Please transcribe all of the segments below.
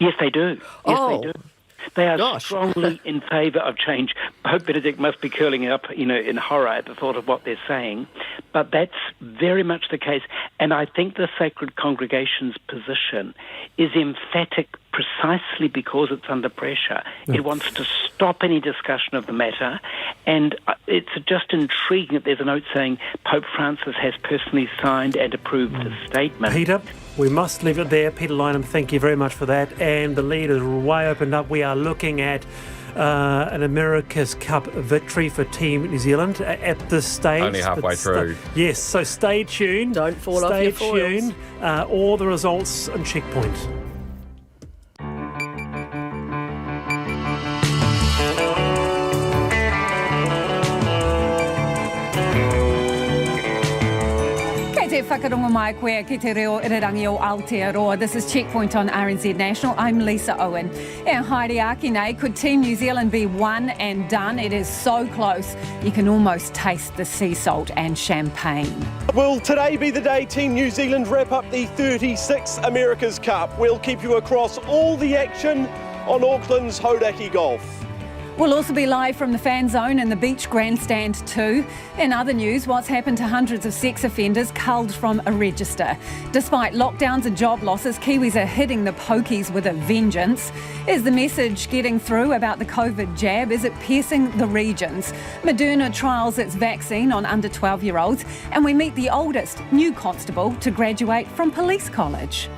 Yes, they do. Yes, they do. They are Gosh. strongly in favour of change. Pope Benedict must be curling up, in horror at the thought of what they're saying. But that's very much the case. And I think the Sacred Congregation's position is emphatic precisely because it's under pressure. It wants to stop any discussion of the matter. And it's just intriguing that there's a note saying Pope Francis has personally signed and approved the statement. Peter, we must leave it there. Peter Lynham, thank you very much for that. And the lead is way opened up. We are looking at an America's Cup victory for Team New Zealand at this stage. Only halfway through. Yes, so stay tuned. Don't fall off your foils. Stay tuned. All the results and checkpoint. Whakarongo mai koe ki te reo irirangi o Aotearoa. This is Checkpoint on RNZ National. I'm Lisa Owen. E haere aki nei, could Team New Zealand be one and done? It is so close, you can almost taste the sea salt and champagne. Will today be the day Team New Zealand wrap up the 36th America's Cup? We'll keep you across all the action on Auckland's Hodaki Golf. We'll also be live from the fan zone and the beach grandstand too. In other news, what's happened to hundreds of sex offenders culled from a register? Despite lockdowns and job losses, Kiwis are hitting the pokies with a vengeance. Is the message getting through about the COVID jab? Is it piercing the regions? Moderna trials its vaccine on under 12-year-olds, and we meet the oldest new constable to graduate from police college.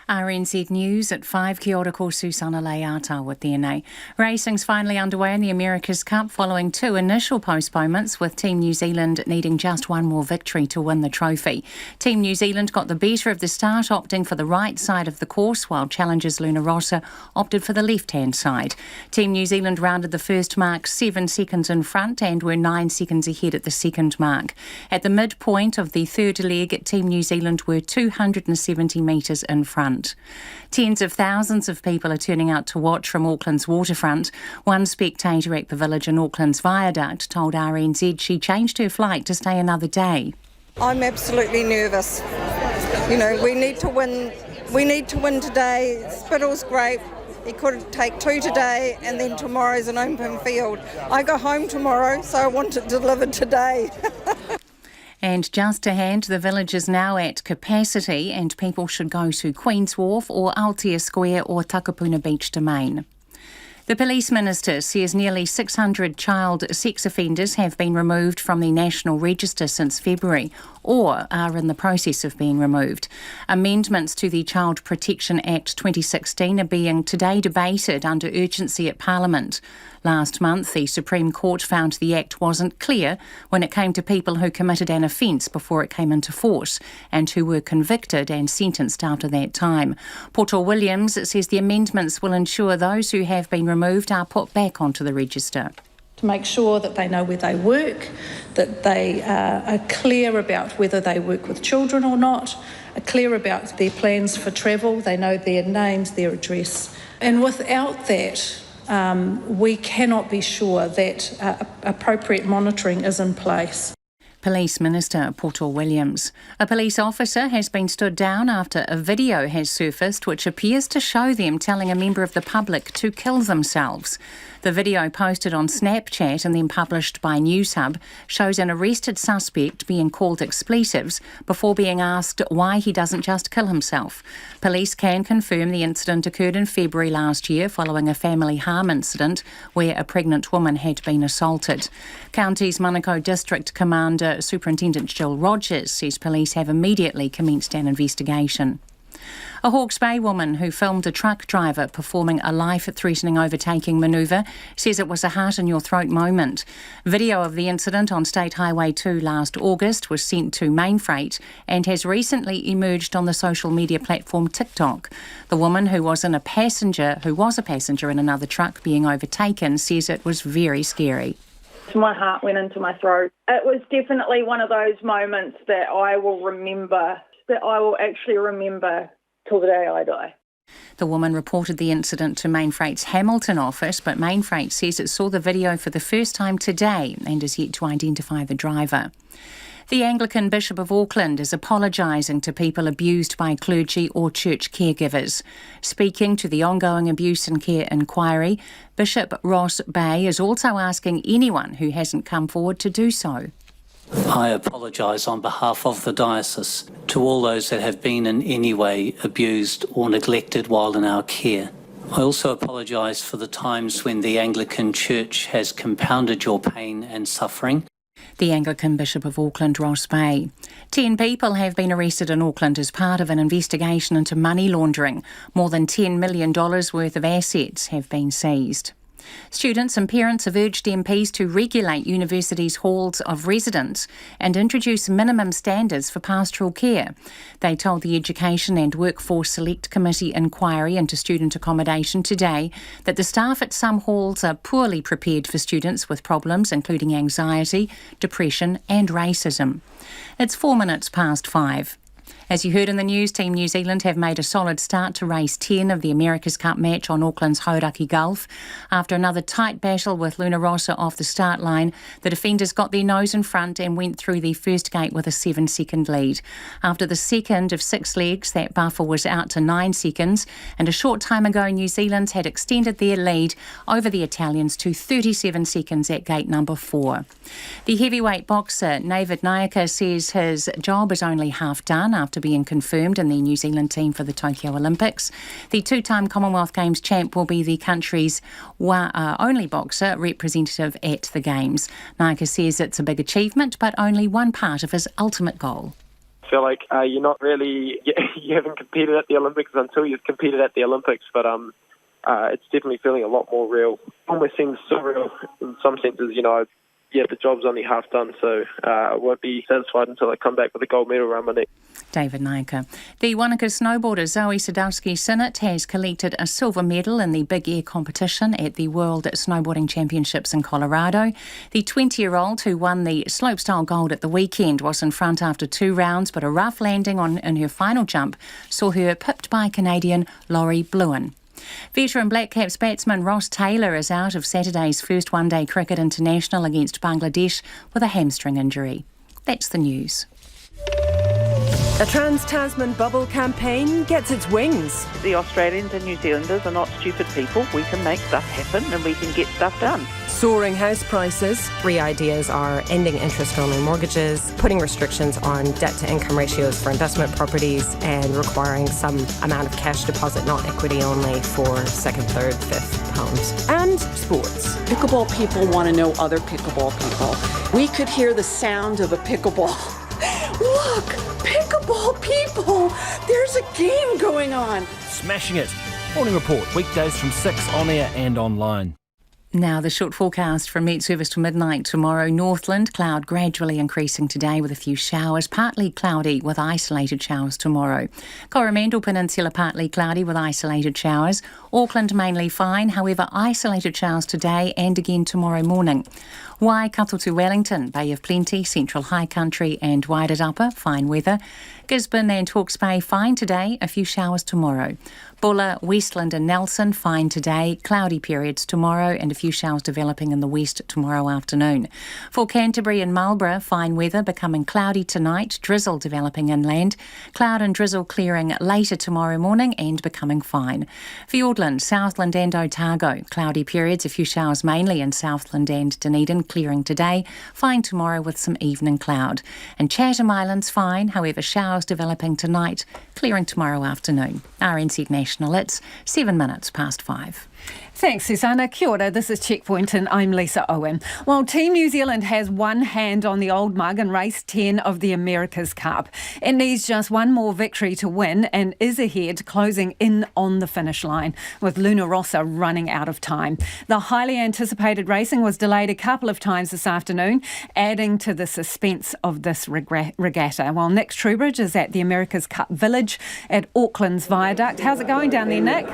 RNZ News at 5. Kia ora ko Susana Leata with DNA. Racing's finally underway in the America's Cup following two initial postponements, with Team New Zealand needing just one more victory to win the trophy. Team New Zealand got the better of the start, opting for the right side of the course, while challengers Luna Rossa opted for the left-hand side. Team New Zealand rounded the first mark 7 seconds in front and were 9 seconds ahead at the second mark. At the midpoint of the third leg, Team New Zealand were 270 metres in front. Tens of thousands of people are turning out to watch from Auckland's waterfront. One spectator at the village in Auckland's Viaduct told RNZ she changed her flight to stay another day. I'm absolutely nervous. We need to win. We need to win today. Spittle's great. He could take 2 today, and then tomorrow's an open field. I go home tomorrow, so I want it delivered today. And just to hand, the village is now at capacity and people should go to Queen's Wharf or Aotea Square or Takapuna Beach Domain. The Police Minister says nearly 600 child sex offenders have been removed from the National Register since February or are in the process of being removed. Amendments to the Child Protection Act 2016 are being today debated under urgency at Parliament. Last month, the Supreme Court found the Act wasn't clear when it came to people who committed an offence before it came into force and who were convicted and sentenced after that time. Porter Williams says the amendments will ensure those who have been removed are put back onto the register. To make sure that they know where they work, that they are clear about whether they work with children or not, are clear about their plans for travel, they know their names, their address. And without that, we cannot be sure that appropriate monitoring is in place. Police Minister Porter Williams. A police officer has been stood down after a video has surfaced which appears to show them telling a member of the public to kill themselves. The video, posted on Snapchat and then published by Newshub, shows an arrested suspect being called expletives before being asked why he doesn't just kill himself. Police can confirm the incident occurred in February last year following a family harm incident where a pregnant woman had been assaulted. County's Manukau District Commander Superintendent Jill Rogers says police have immediately commenced an investigation. A Hawke's Bay woman who filmed a truck driver performing a life-threatening overtaking manoeuvre says it was a heart-in-your-throat moment. Video of the incident on State Highway 2 last August was sent to Mainfreight and has recently emerged on the social media platform TikTok. The woman who was a passenger in another truck being overtaken says it was very scary. My heart went into my throat. It was definitely one of those moments that I will remember, that I will actually remember till the day I die. The woman reported the incident to Mainfreight's Hamilton office, but Mainfreight says it saw the video for the first time today and is yet to identify the driver. The Anglican Bishop of Auckland is apologising to people abused by clergy or church caregivers. Speaking to the ongoing abuse and care inquiry, Bishop Ross Bay is also asking anyone who hasn't come forward to do so. I apologise on behalf of the diocese to all those that have been in any way abused or neglected while in our care. I also apologise for the times when the Anglican Church has compounded your pain and suffering. The Anglican Bishop of Auckland, Ross Bay. 10 people have been arrested in Auckland as part of an investigation into money laundering. More than $10 million worth of assets have been seized. Students and parents have urged MPs to regulate universities' halls of residence and introduce minimum standards for pastoral care. They told the Education and Workforce Select Committee inquiry into student accommodation today that the staff at some halls are poorly prepared for students with problems including anxiety, depression and racism. It's 4 minutes past 5. As you heard in the news, Team New Zealand have made a solid start to race 10 of the America's Cup match on Auckland's Hauraki Gulf. After another tight battle with Luna Rossa off the start line, the defenders got their nose in front and went through the first gate with a 7-second lead. After the second of 6 legs, that buffer was out to 9 seconds, and a short time ago New Zealand had extended their lead over the Italians to 37 seconds at gate number 4. The heavyweight boxer David Naika says his job is only half done after being confirmed in the New Zealand team for the Tokyo Olympics. The 2-time Commonwealth Games champ will be the country's only boxer representative at the Games. Naika says it's a big achievement, but only one part of his ultimate goal. I feel like you haven't competed at the Olympics until you've competed at the Olympics, but it's definitely feeling a lot more real. Almost seems surreal in some senses, the job's only half done, so I won't be satisfied until I come back with a gold medal around my neck. David Naika. The Wanaka snowboarder Zoe Sadowski-Sinnott has collected a silver medal in the big air competition at the World Snowboarding Championships in Colorado. The 20-year-old who won the slopestyle gold at the weekend was in front after 2 rounds, but a rough landing in her final jump saw her pipped by Canadian Laurie Bluin. Veteran Black Caps batsman Ross Taylor is out of Saturday's first one-day cricket international against Bangladesh with a hamstring injury. That's the news. A Trans-Tasman bubble campaign gets its wings. The Australians and New Zealanders are not stupid people. We can make stuff happen and we can get stuff done. Soaring house prices. 3 ideas are ending interest-only mortgages, putting restrictions on debt-to-income ratios for investment properties, and requiring some amount of cash deposit, not equity only, for second, third, fifth homes. And sports. Pickleball people want to know other pickleball people. We could hear the sound of a pickleball. Look, pickleball people! There's a game going on. Smashing it. Morning Report, weekdays from 6 on air and online. Now the short forecast from Met Service to midnight tomorrow. Northland, cloud gradually increasing today with a few showers. Partly cloudy with isolated showers tomorrow. Coromandel Peninsula partly cloudy with isolated showers. Auckland mainly fine, however isolated showers today and again tomorrow morning. Waikato to Wellington, Bay of Plenty, Central High Country and Wairarapa, fine weather. Gisborne and Hawke's Bay, fine today, a few showers tomorrow. Bulla, Westland and Nelson, fine today, cloudy periods tomorrow and a few showers developing in the west tomorrow afternoon. For Canterbury and Marlborough, fine weather, becoming cloudy tonight, drizzle developing inland, cloud and drizzle clearing later tomorrow morning and becoming fine. Fiordland, Southland and Otago, cloudy periods, a few showers mainly in Southland and Dunedin, clearing today, fine tomorrow with some evening cloud. And Chatham Islands, fine, however showers developing tonight, clearing tomorrow afternoon. RNZ National, it's 7 minutes past 5. Thanks, Susanna. Kia ora, this is Checkpoint and I'm Lisa Owen. Well, Team New Zealand has one hand on the old mug in race 10 of the America's Cup. It needs just one more victory to win and is ahead, closing in on the finish line, with Luna Rossa running out of time. The highly anticipated racing was delayed a couple of times this afternoon, adding to the suspense of this regatta. While Nick Trubridge is at the America's Cup Village at Auckland's Viaduct. How's it going down there, Nick?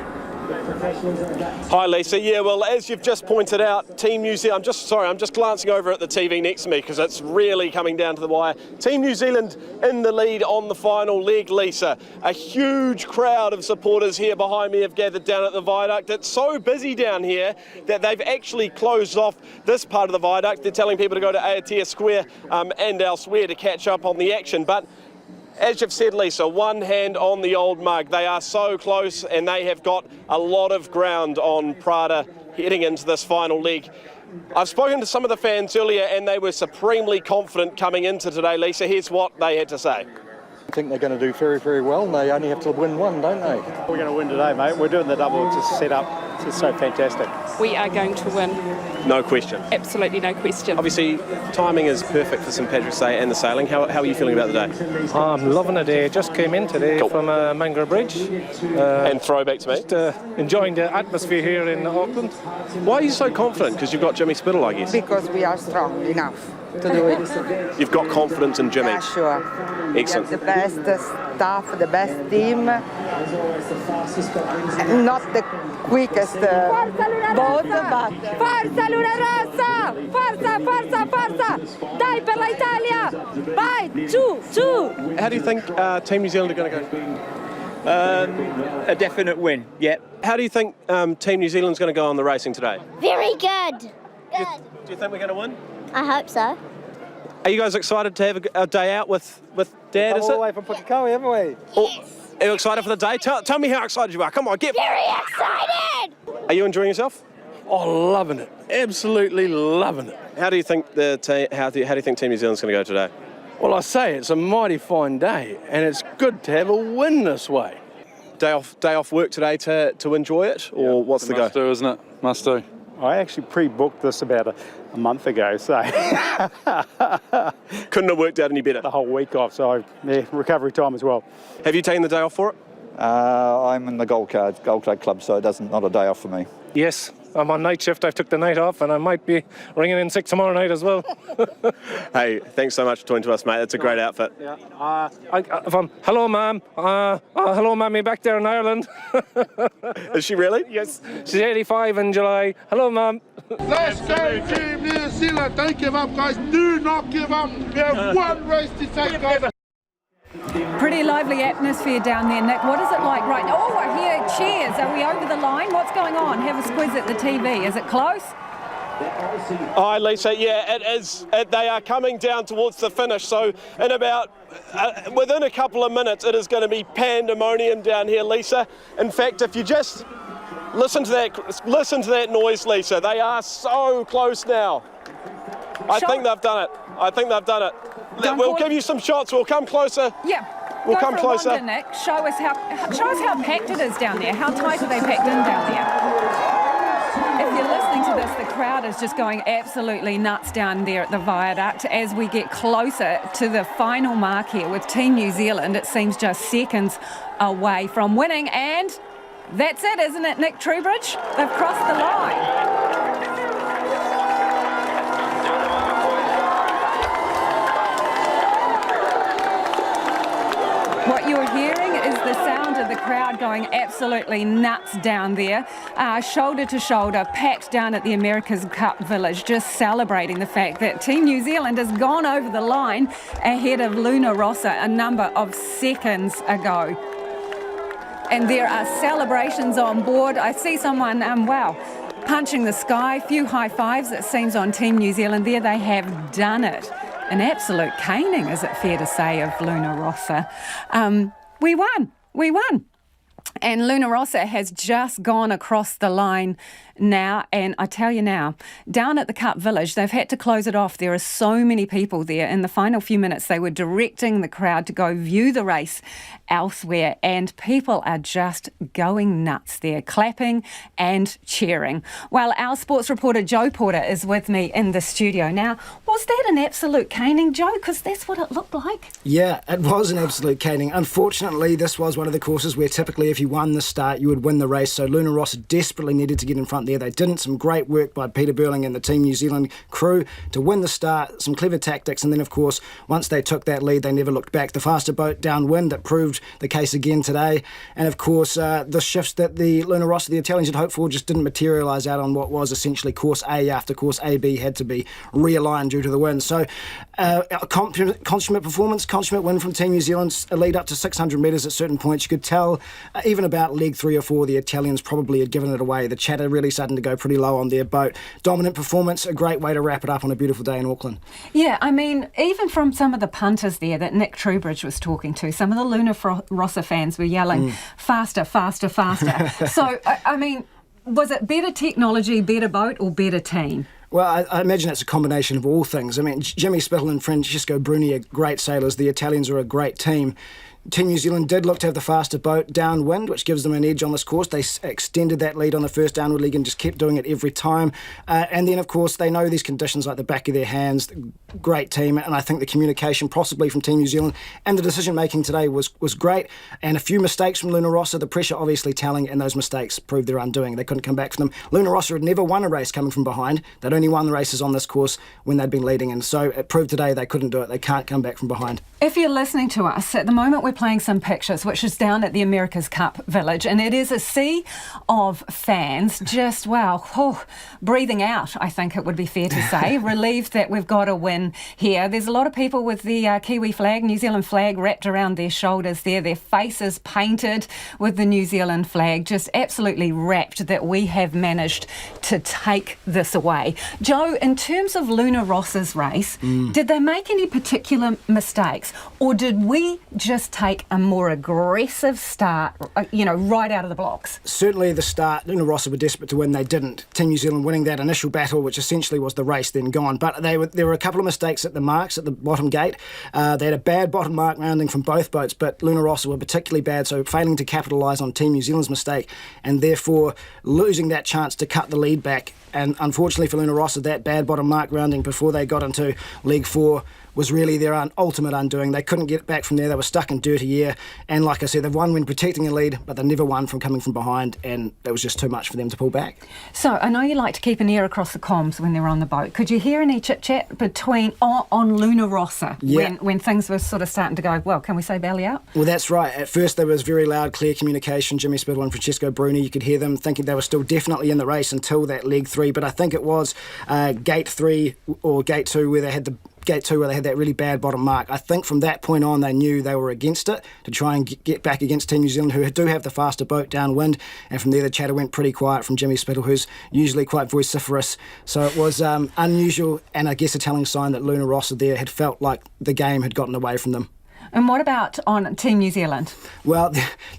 Hi Lisa, yeah, well as you've just pointed out, Team New Zealand, I'm just glancing over at the TV next to me because it's really coming down to the wire. Team New Zealand in the lead on the final leg, Lisa. A huge crowd of supporters here behind me have gathered down at the Viaduct. It's so busy down here that they've actually closed off this part of the Viaduct. They're telling people to go to Aotea Square and elsewhere to catch up on the action. But as you've said, Lisa, one hand on the old mug. They are so close and they have got a lot of ground on Prada heading into this final leg. I've spoken to some of the fans earlier and they were supremely confident coming into today, Lisa. Here's what they had to say. I think they're going to do very, very well. They only have to win one, don't they? We're going to win today, mate. We're doing the double. It's just set up. It's just so fantastic. We are going to win. No question. Absolutely no question. Obviously, timing is perfect for St Patrick's Day and the sailing. How are you feeling about the day? I'm loving it. Just came in today from Mangra Bridge. And throwback to me. Just enjoying the atmosphere here in Auckland. Why are you so confident? Because you've got Jimmy Spittle, I guess. Because we are strong enough to do it. You've got confidence in Jimmy? Yeah, sure. Excellent. We have the best staff, the best team. Not the quickest boat, but... Forza Luna Rossa! Forza, forza, forza! Dai per l'Italia! Vai, giù! How do you think Team New Zealand are going to go? A definite win, yep. How do you think Team New Zealand's going to go on the racing today? Very good. Do you think we're going to win? I hope so. Are you guys excited to have a day out with Dad, is it? All the way from Pukekohe, haven't we? Yes. Are you excited for the day? Tell me how excited you are. Come on, get... Very excited! Are you enjoying yourself? Oh, loving it. Absolutely loving it. How do you think how do you think Team New Zealand's going to go today? Well, I say it's a mighty fine day, and it's good to have a win this way. Day off work today to enjoy it, or what's the go? Must do, isn't it? Must do. I actually pre-booked this about a month ago, so... Couldn't have worked out any better. The whole week off, so yeah, recovery time as well. Have you taken the day off for it? I'm in the Gold Card Club, so it's not a day off for me. Yes, I'm on night shift. I took the night off, and I might be ringing in sick tomorrow night as well. Hey, thanks so much for talking to us, mate. It's a great outfit. Yeah. Hello, Mum. Hello, Mummy, back there in Ireland. Is she really? Yes. She's 85 in July. Hello, Mum. Let's go, Team New Zealand. Don't give up, guys. Do not give up. We have one race to take, guys. Pretty lively atmosphere down there, Nick. What is it like right now? Oh, I hear cheers. Are we over the line? What's going on? Have a squiz at the TV. Is it close? Hi, Lisa. Yeah, it is. They are coming down towards the finish. So in about, within a couple of minutes, it is going to be pandemonium down here, Lisa. In fact, if you just listen to that noise, Lisa. They are so close now. I think they've done it. We'll give you some shots. We'll come closer. Yeah. We'll come closer. Wonder, Nick. Show us how packed it is down there. How tight are they packed in down there? If you're listening to this, the crowd is just going absolutely nuts down there at the Viaduct as we get closer to the final mark here with Team New Zealand. It seems just seconds away from winning, and that's it, isn't it, Nick Trewbridge? They've crossed the line. What you're hearing is the sound of the crowd going absolutely nuts down there, shoulder to shoulder, packed down at the America's Cup Village, just celebrating the fact that Team New Zealand has gone over the line ahead of Luna Rossa a number of seconds ago. And there are celebrations on board. I see someone, punching the sky, a few high fives, it seems, on Team New Zealand there. They have done it. An absolute caning, is it fair to say, of Luna Rossa. We won. And Luna Rossa has just gone across the line now, and I tell you now, down at the Cup Village, they've had to close it off. There are so many people there. In the final few minutes, they were directing the crowd to go view the race elsewhere, and people are just going nuts there, clapping and cheering. Well, our sports reporter Joe Porter is with me in the studio. Now, was that an absolute caning, Joe? Because that's what it looked like. Yeah, it was an absolute caning. Unfortunately, this was one of the courses where typically Obviously, if you won the start, you would win the race. So Luna Rossa desperately needed to get in front there. They didn't. Some great work by Peter Burling and the Team New Zealand crew to win the start. Some clever tactics. And then, of course, once they took that lead, they never looked back. The faster boat downwind, that proved the case again today. And, of course, the shifts that the Luna Rossa, the Italians, had hoped for just didn't materialise out on what was essentially course A after course AB had to be realigned due to the wind. So, consummate performance, consummate win from Team New Zealand, a lead up to 600 metres at certain points. You could tell even about leg 3 or 4, the Italians probably had given it away. The chatter really starting to go pretty low on their boat. Dominant performance, a great way to wrap it up on a beautiful day in Auckland. Yeah, I mean, even from some of the punters there that Nick Trowbridge was talking to, some of the Luna Rossa fans were yelling, faster, faster, faster. So, I mean, was it better technology, better boat or better team? Well, I imagine it's a combination of all things. I mean, Jimmy Spittle and Francesco Bruni are great sailors. The Italians are a great team. Team New Zealand did look to have the faster boat downwind, which gives them an edge on this course. They extended that lead on the first downward leg and just kept doing it every time. And then, of course, they know these conditions like the back of their hands. Great team. And I think the communication possibly from Team New Zealand and the decision-making today was great. And a few mistakes from Luna Rossa, the pressure obviously telling, and those mistakes proved their undoing. They couldn't come back from them. Luna Rossa had never won a race coming from behind. They'd only won the races on this course when they'd been leading. And so it proved today they couldn't do it. They can't come back from behind. If you're listening to us, at the moment we're playing some pictures, which is down at the America's Cup Village, and it is a sea of fans just, breathing out, I think it would be fair to say, relieved that we've got a win here. There's a lot of people with the Kiwi flag, New Zealand flag wrapped around their shoulders there, their faces painted with the New Zealand flag, just absolutely rapt that we have managed to take this away. Joe, in terms of Luna Rossa's race, did they make any particular mistakes? Or did we just take a more aggressive start, right out of the blocks? Certainly the start, Luna Rossa were desperate to win. They didn't. Team New Zealand winning that initial battle, which essentially was the race, then gone. But there were a couple of mistakes at the marks at the bottom gate. They had a bad bottom mark rounding from both boats, but Luna Rossa were particularly bad, so failing to capitalise on Team New Zealand's mistake and therefore losing that chance to cut the lead back. And unfortunately for Luna Rossa, that bad bottom mark rounding before they got into leg 4 was really their ultimate undoing. They couldn't get back from there. They were stuck in dirty air. And like I said, they've won when protecting a lead, but they never won from coming from behind, and it was just too much for them to pull back. So I know you like to keep an ear across the comms when they're on the boat. Could you hear any chit-chat between on Luna Rossa when things were sort of starting to go, well, can we say belly out? Well, that's right. At first there was very loud, clear communication. Jimmy Spittle and Francesco Bruni, you could hear them thinking they were still definitely in the race until that leg 3, but I think it was gate 3 or gate 2 where they had that really bad bottom mark. I think from that point on they knew they were against it to try and get back against Team New Zealand, who do have the faster boat downwind, and from there the chatter went pretty quiet from Jimmy Spittle, who's usually quite vociferous. So it was unusual, and I guess a telling sign that Luna Rossa there had felt like the game had gotten away from them. And what about on Team New Zealand? Well,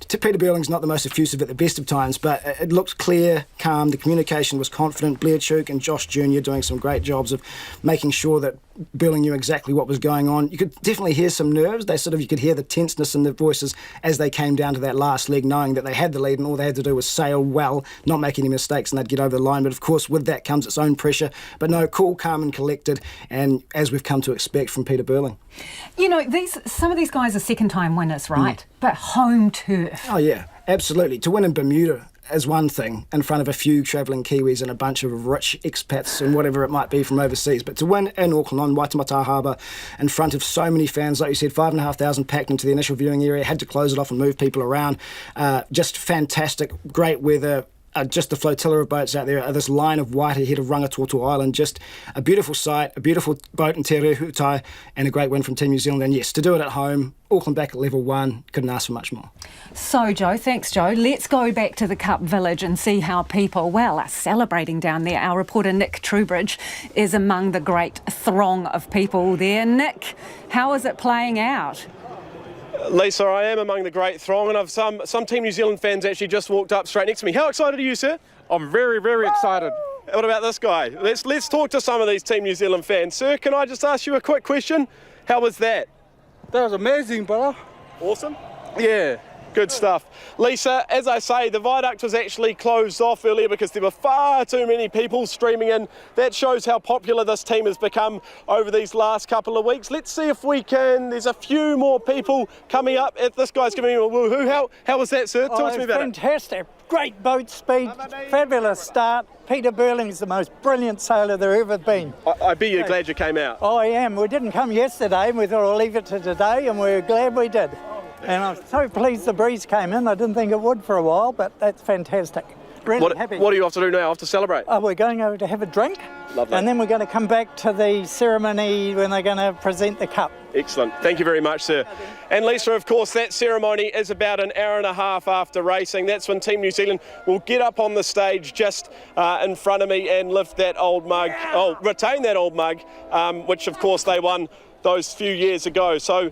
Peter Burling's not the most effusive at the best of times, but it looked clear, calm, the communication was confident. Blair Chuk and Josh Jr. doing some great jobs of making sure that Burling knew exactly what was going on. You could definitely hear some nerves. You could hear the tenseness in their voices as they came down to that last leg, knowing that they had the lead and all they had to do was sail well, not make any mistakes, and they'd get over the line. But of course, with that comes its own pressure. But no, cool, calm and collected, and as we've come to expect from Peter Burling. Some of these guys are second-time winners, right? But home turf. Oh, yeah, absolutely. To win in Bermuda is one thing, in front of a few travelling Kiwis and a bunch of rich expats and whatever it might be from overseas. But to win in Auckland on Waitemata Harbour in front of so many fans, like you said, 5,500 packed into the initial viewing area, had to close it off and move people around. Just fantastic, great weather. Just the flotilla of boats out there, this line of white ahead of Rangitoto Island, just a beautiful sight, a beautiful boat in Te Rehutai, and a great win from Team New Zealand. And yes, to do it at home, Auckland back at level 1, couldn't ask for much more. So, Joe, thanks, Joe. Let's go back to the Cup Village and see how people, are celebrating down there. Our reporter, Nick Trowbridge, is among the great throng of people there. Nick, how is it playing out? Lisa, I am among the great throng, and I've some Team New Zealand fans actually just walked up straight next to me. How excited are you, sir? I'm very, very excited. What about this guy? Let's talk to some of these Team New Zealand fans. Sir, can I just ask you a quick question? How was that? That was amazing, brother. Awesome? Yeah. Good stuff. Lisa, as I say, the Viaduct was actually closed off earlier because there were far too many people streaming in. That shows how popular this team has become over these last couple of weeks. Let's see if we can. There's a few more people coming up. This guy's giving me a woohoo. How was that, sir? Talk to me about fantastic. Great boat speed, fabulous start. Peter Burling's the most brilliant sailor there ever been. I bet you're glad you came out. Oh, I am. We didn't come yesterday, and we thought we'll leave it to today, and we're glad we did. And I'm so pleased the breeze came in. I didn't think it would for a while, but that's fantastic. Really happy. What are you off to do now? Off to celebrate? We're going over to have a drink. Lovely. And then we're going to come back to the ceremony when they're going to present the cup. Excellent. Thank you very much, sir. And Lisa, of course, that ceremony is about an hour and a half after racing. That's when Team New Zealand will get up on the stage just in front of me and lift that old mug, retain that old mug, which of course they won those few years ago. So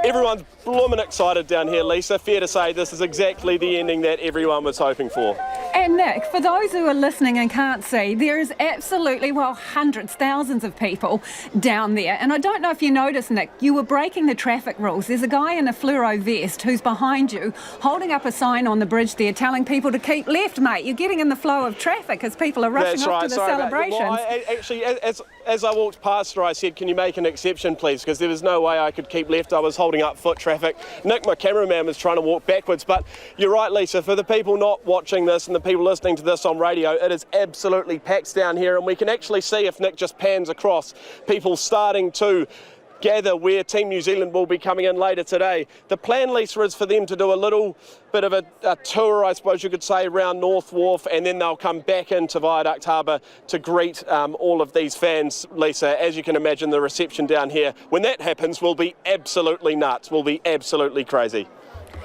everyone's blooming excited down here, Lisa. Fair to say this is exactly the ending that everyone was hoping for. And Nick, for those who are listening and can't see, there is absolutely, hundreds, thousands of people down there. And I don't know if you noticed, Nick, you were breaking the traffic rules. There's a guy in a fluoro vest who's behind you, holding up a sign on the bridge there, telling people to keep left, mate. You're getting in the flow of traffic as people are rushing off to the celebrations. Well, actually, as I walked past her, I said, can you make an exception, please? Because there was no way I could keep left. I was holding up foot traffic. Nick, my cameraman, was trying to walk backwards. But you're right, Lisa, for the people not watching this and the people listening to this on radio, it is absolutely packed down here, and we can actually see, if Nick just pans across, people starting to gather where Team New Zealand will be coming in later today. The plan, Lisa, is for them to do a little bit of a tour, I suppose you could say, around North Wharf, and then they'll come back into Viaduct Harbour to greet all of these fans. Lisa, as you can imagine, the reception down here, when that happens, will be absolutely nuts, will be absolutely crazy.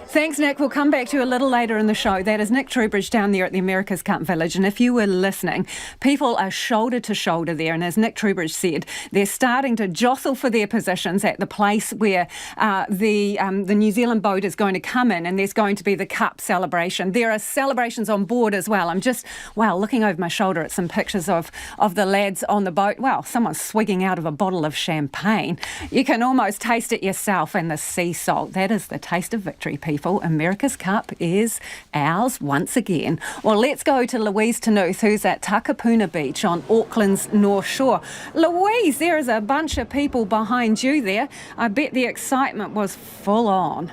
Thanks, Nick. We'll come back to you a little later in the show. That is Nick Trowbridge down there at the America's Cup Village. And if you were listening, people are shoulder to shoulder there. And as Nick Trowbridge said, they're starting to jostle for their positions at the place where the New Zealand boat is going to come in, and there's going to be the Cup celebration. There are celebrations on board as well. I'm just, looking over my shoulder at some pictures of the lads on the boat. Someone's swigging out of a bottle of champagne. You can almost taste it yourself, and the sea salt. That is the taste of victory, people. America's Cup is ours once again. Well, let's go to Louise Tanuth, who's at Takapuna Beach on Auckland's North Shore. Louise, there is a bunch of people behind you there. I bet the excitement was full on.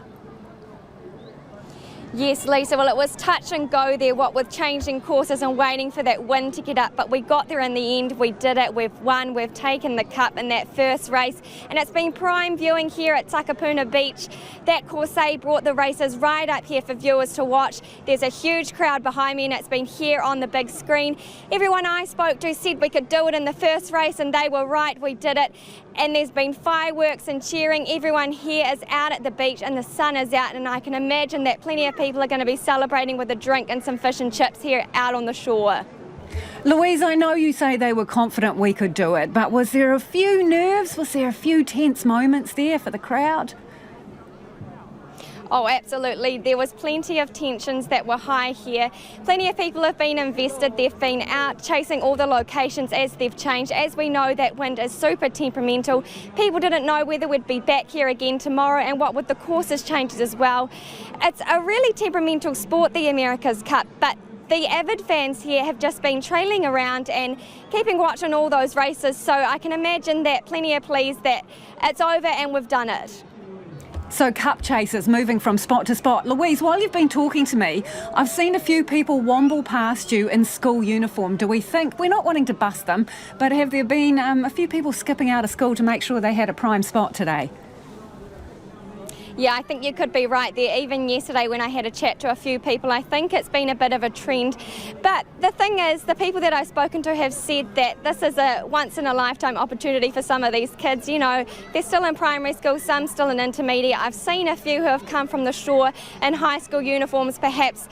Yes, Lisa, well, it was touch and go there, what with changing courses and waiting for that wind to get up, but we got there in the end. We did it, we've won, we've taken the cup in that first race, and it's been prime viewing here at Takapuna Beach. That Corsair brought the races right up here for viewers to watch. There's a huge crowd behind me, and it's been here on the big screen. Everyone I spoke to said we could do it in the first race, and they were right, we did it. And there's been fireworks and cheering. Everyone here is out at the beach and the sun is out, and I can imagine that plenty of people are going to be celebrating with a drink and some fish and chips here out on the shore. Louise, I know you say they were confident we could do it, but was there a few nerves? Was there a few tense moments there for the crowd? Oh, absolutely. There was plenty of tensions that were high here. Plenty of people have been invested. They've been out chasing all the locations as they've changed. As we know, that wind is super temperamental. People didn't know whether we'd be back here again tomorrow, and what with the courses changes as well. It's a really temperamental sport, the America's Cup, but the avid fans here have just been trailing around and keeping watch on all those races, so I can imagine that plenty are pleased that it's over and we've done it. So cup chasers moving from spot to spot. Louise, while you've been talking to me, I've seen a few people womble past you in school uniform. Do we think, we're not wanting to bust them, but have there been a few people skipping out of school to make sure they had a prime spot today? Yeah, I think you could be right there. Even yesterday when I had a chat to a few people, I think it's been a bit of a trend. But the thing is, the people that I've spoken to have said that this is a once-in-a-lifetime opportunity for some of these kids. You know, they're still in primary school, some still in intermediate. I've seen a few who have come from the shore in high school uniforms, perhaps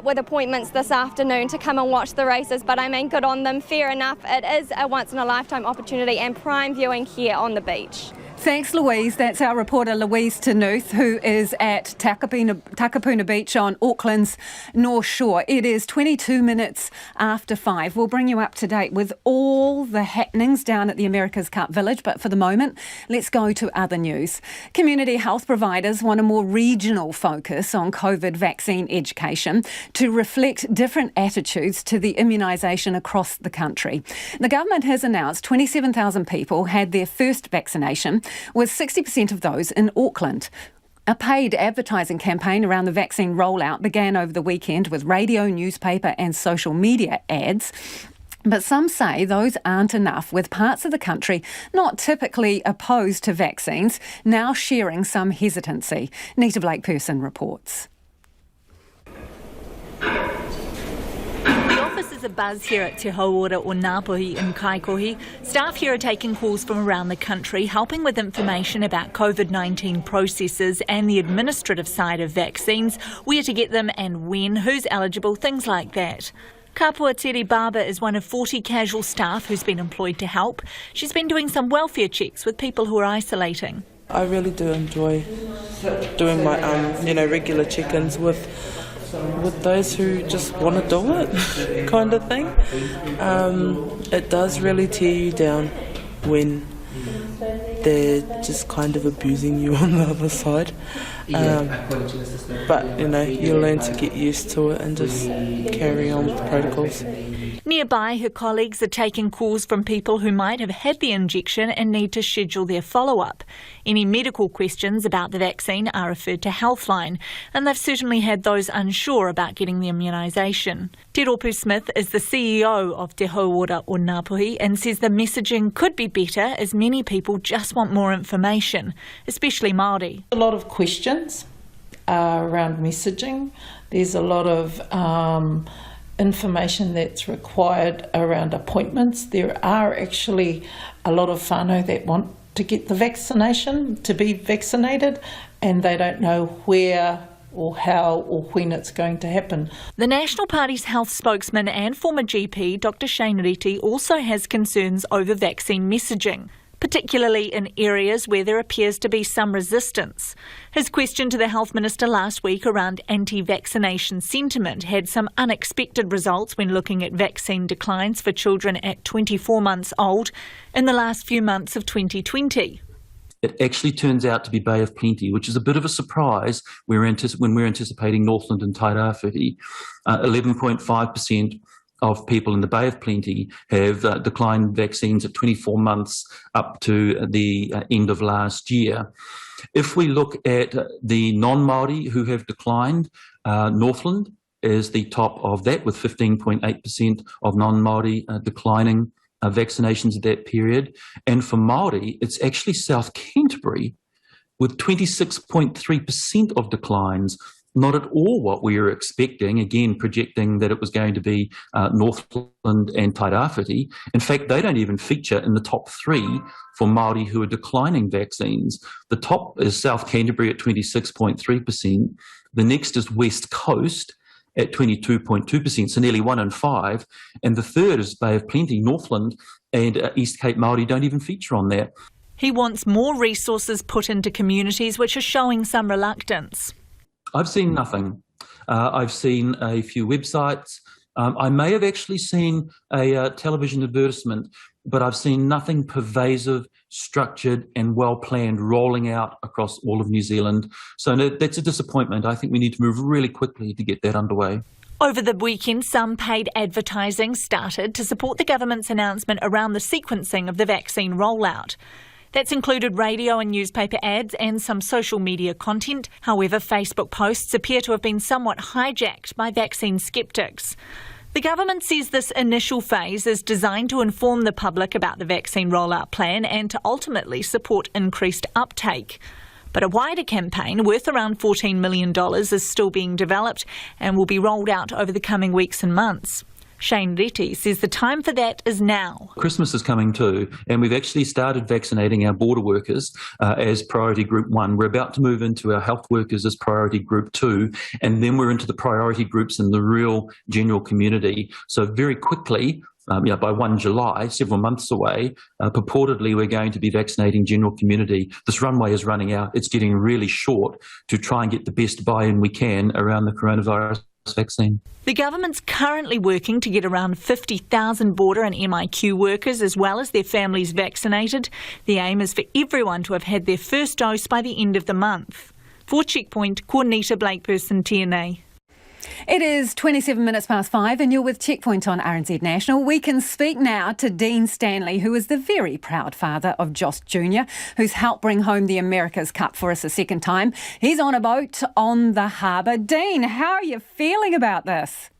with appointments this afternoon to come and watch the races. But I mean, good on them, fair enough. It is a once-in-a-lifetime opportunity and prime viewing here on the beach. Thanks, Louise. That's our reporter, Louise Tanuth. Knuth, who is at Takapuna Beach on Auckland's North Shore. It is 22 minutes after 5. We'll bring you up to date with all the happenings down at the America's Cup Village, but for the moment, let's go to other news. Community health providers want a more regional focus on COVID vaccine education to reflect different attitudes to the immunisation across the country. The government has announced 27,000 people had their first vaccination, with 60% of those in Auckland. A paid advertising campaign around the vaccine rollout began over the weekend with radio, newspaper and social media ads. But some say those aren't enough, with parts of the country not typically opposed to vaccines now sharing some hesitancy. Nita Blake-Person reports. The office is a buzz here at Te Hauora o Ngāpuhi in Kaikohi. Staff here are taking calls from around the country, helping with information about COVID-19 processes and the administrative side of vaccines, where to get them and when, who's eligible, things like that. Kapua Teri Barber is one of 40 casual staff who's been employed to help. She's been doing some welfare checks with people who are isolating. I really do enjoy doing my regular check-ins with those who just want to do it, kind of thing. It does really tear you down when they're just kind of abusing you on the other side. But, you learn to get used to it and just carry on with the protocols. Nearby, her colleagues are taking calls from people who might have had the injection and need to schedule their follow-up. Any medical questions about the vaccine are referred to Healthline, and they've certainly had those unsure about getting the immunisation. Te Ropu Smith is the CEO of Te Hauora o Ngāpuhi and says the messaging could be better as many people just want more information, especially Māori. A lot of questions around messaging. There's a lot of information that's required around appointments. There are actually a lot of whānau that want to get the vaccination, to be vaccinated, and they don't know where or how or when it's going to happen. The National Party's health spokesman and former GP, Dr. Shane Reti, also has concerns over vaccine messaging, particularly in areas where there appears to be some resistance. His question to the Health Minister last week around anti-vaccination sentiment had some unexpected results when looking at vaccine declines for children at 24 months old in the last few months of 2020. It actually turns out to be Bay of Plenty, which is a bit of a surprise when we're anticipating Northland and Tairāwhiti. 11.5% of people in the Bay of Plenty have declined vaccines at 24 months up to the end of last year. If we look at the non-Māori who have declined, Northland is the top of that with 15.8% of non-Māori declining vaccinations at that period. And for Māori, it's actually South Canterbury with 26.3% of declines. Not at all what we were expecting, again, projecting that it was going to be Northland and Tairāwhiti. In fact, they don't even feature in the top 3 for Māori who are declining vaccines. The top is South Canterbury at 26.3%. The next is West Coast at 22.2%, so nearly 1 in 5. And the third is Bay of Plenty. Northland and East Cape Māori don't even feature on that. He wants more resources put into communities which are showing some reluctance. I've seen nothing. I've seen a few websites. I may have actually seen a television advertisement, but I've seen nothing pervasive, structured and well-planned rolling out across all of New Zealand. So that's a disappointment. I think we need to move really quickly to get that underway. Over the weekend, some paid advertising started to support the government's announcement around the sequencing of the vaccine rollout. That's included radio and newspaper ads and some social media content. However, Facebook posts appear to have been somewhat hijacked by vaccine sceptics. The government says this initial phase is designed to inform the public about the vaccine rollout plan and to ultimately support increased uptake. But a wider campaign worth around $14 million is still being developed and will be rolled out over the coming weeks and months. Shane Reti says the time for that is now. Christmas is coming too, and we've actually started vaccinating our border workers as priority group 1. We're about to move into our health workers as priority group 2, and then we're into the priority groups in the real general community. So very quickly, by 1 July, several months away, purportedly we're going to be vaccinating general community. This runway is running out. It's getting really short to try and get the best buy-in we can around the coronavirus vaccine. The government's currently working to get around 50,000 border and MIQ workers as well as their families vaccinated. The aim is for everyone to have had their first dose by the end of the month. For Checkpoint, Cornita Blakeperson, TNA. It is 27 minutes past 5 and you're with Checkpoint on RNZ National. We can speak now to Dean Stanley, who is the very proud father of Josh Jr., who's helped bring home the America's Cup for us a second time. He's on a boat on the harbour. Dean, how are you feeling about this?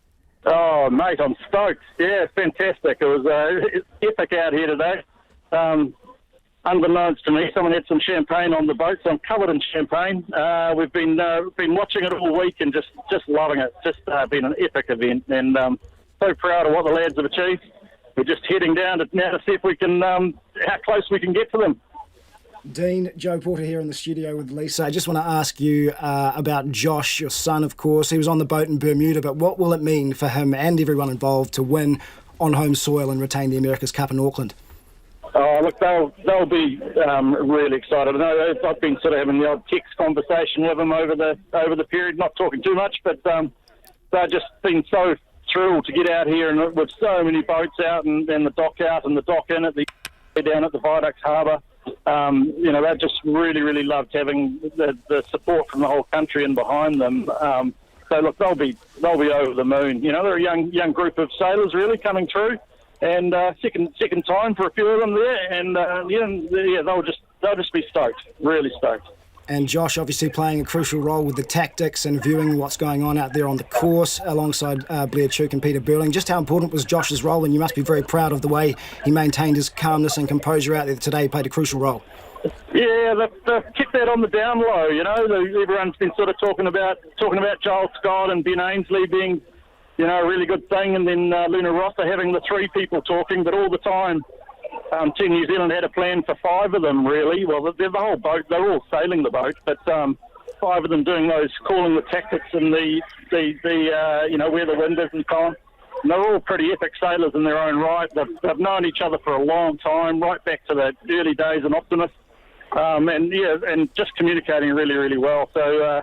Oh, mate, I'm stoked. Yeah, fantastic. It was epic out here today. Unbeknownst to me, someone had some champagne on the boat, so I'm covered in champagne. We've been watching it all week and just loving it. Just been an epic event, and so proud of what the lads have achieved. We're just heading down now to see if we can how close we can get to them. Dean, Joe Porter here in the studio with Lisa. I just want to ask you about Josh, your son, of course. He was on the boat in Bermuda, but what will it mean for him and everyone involved to win on home soil and retain the America's Cup in Auckland? Oh, look, they'll be really excited. I know I've been sort of having the odd text conversation with them over the period, not talking too much, but they've just been so thrilled to get out here and with so many boats out and the dock out and the dock in at down at the Viaduct harbour. They just really, really loved having the support from the whole country and behind them. So look, they'll be over the moon. They're a young group of sailors really coming through. And second time for a few of them there, and they'll just be stoked, really stoked. And Josh obviously playing a crucial role with the tactics and viewing what's going on out there on the course alongside Blair Tuke and Peter Burling. Just how important was Josh's role, and you must be very proud of the way he maintained his calmness and composure out there today. He played a crucial role. Yeah, they've kept that on the down low. Everyone's been sort of talking about Giles Scott and Ben Ainsley being a really good thing, and then Luna Rosser having the three people talking, but all the time Team New Zealand had a plan for five of them, really. Well, the whole boat, they're all sailing the boat, but five of them doing those, calling the tactics and the where the wind is and so on. And they're all pretty epic sailors in their own right. They've known each other for a long time, right back to the early days in Optimus, and just communicating really, really well. So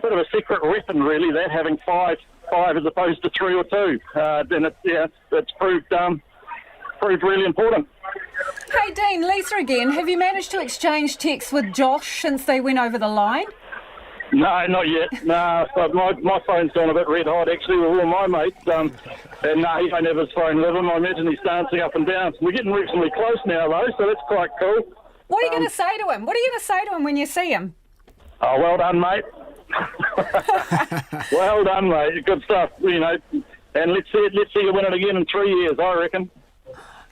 bit of a secret weapon, really, that having five as opposed to 3 or 2. And it's proved really important. Hey Dean, Lisa again. Have you managed to exchange texts with Josh since they went over the line? No, not yet. No, my phone's gone a bit red hot actually with all my mates. And he don't have his phone with him. I imagine he's dancing up and down. We're getting reasonably close now though, so that's quite cool. What are you going to say to him? What are you going to say to him when you see him? Oh, well done, mate. Well done, mate. Good stuff, And let's see you win it again in 3 years, I reckon.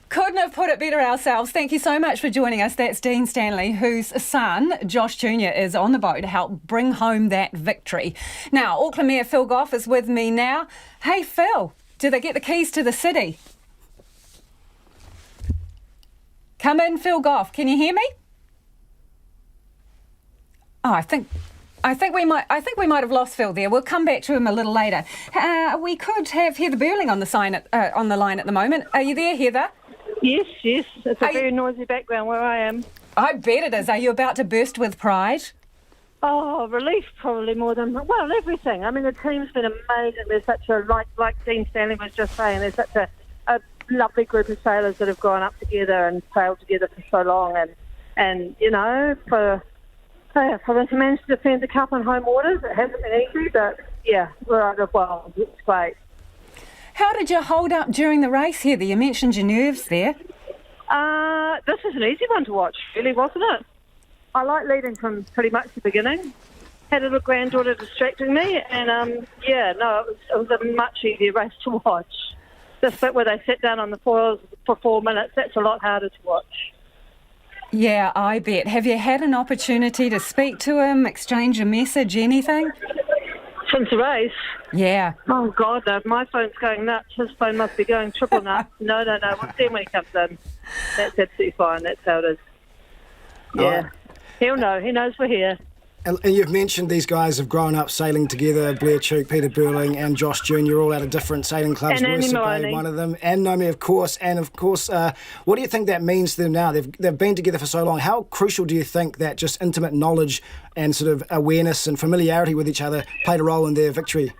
Couldn't have put it better ourselves. Thank you so much for joining us. That's Dean Stanley, whose son, Josh Jr., is on the boat to help bring home that victory. Now, Auckland Mayor Phil Goff is with me now. Hey, Phil, did they get the keys to the city? Come in, Phil Goff. Can you hear me? Oh, I think we might have lost Phil there. We'll come back to him a little later. We could have Heather Burling on the line at the moment. Are you there, Heather? Yes. It's a very noisy background where I am. I bet it is. Are you about to burst with pride? Oh, relief probably more than, well, everything. I mean, the team's been amazing. There's such a, like Dean Stanley was just saying, there's such a lovely group of sailors that have gone up together and sailed together for so long. And for them to manage to defend the cup on home waters, it hasn't been easy, but yeah, well, it's great. How did you hold up during the race, Heather? You mentioned your nerves there. This was an easy one to watch, really, wasn't it? I like leading from pretty much the beginning. Had a little granddaughter distracting me, and it was a much easier race to watch. This bit where they sat down on the foils for 4 minutes, that's a lot harder to watch. Yeah, I bet. Have you had an opportunity to speak to him, exchange a message, anything? Since the race? Yeah. Oh, God, no. My phone's going nuts. His phone must be going triple nuts. No. We'll see him when he comes in. That's absolutely fine. That's how it is. Yeah. He'll know. He knows we're here. And you've mentioned these guys have grown up sailing together, Blair Tuke, Peter Burling and Josh Jr., all out of different sailing clubs. And Andy Marissa Bay, Maloney. one of them, and Naomi, of course. And of course, what do you think that means to them now? They've been together for so long. How crucial do you think that just intimate knowledge and sort of awareness and familiarity with each other played a role in their victory?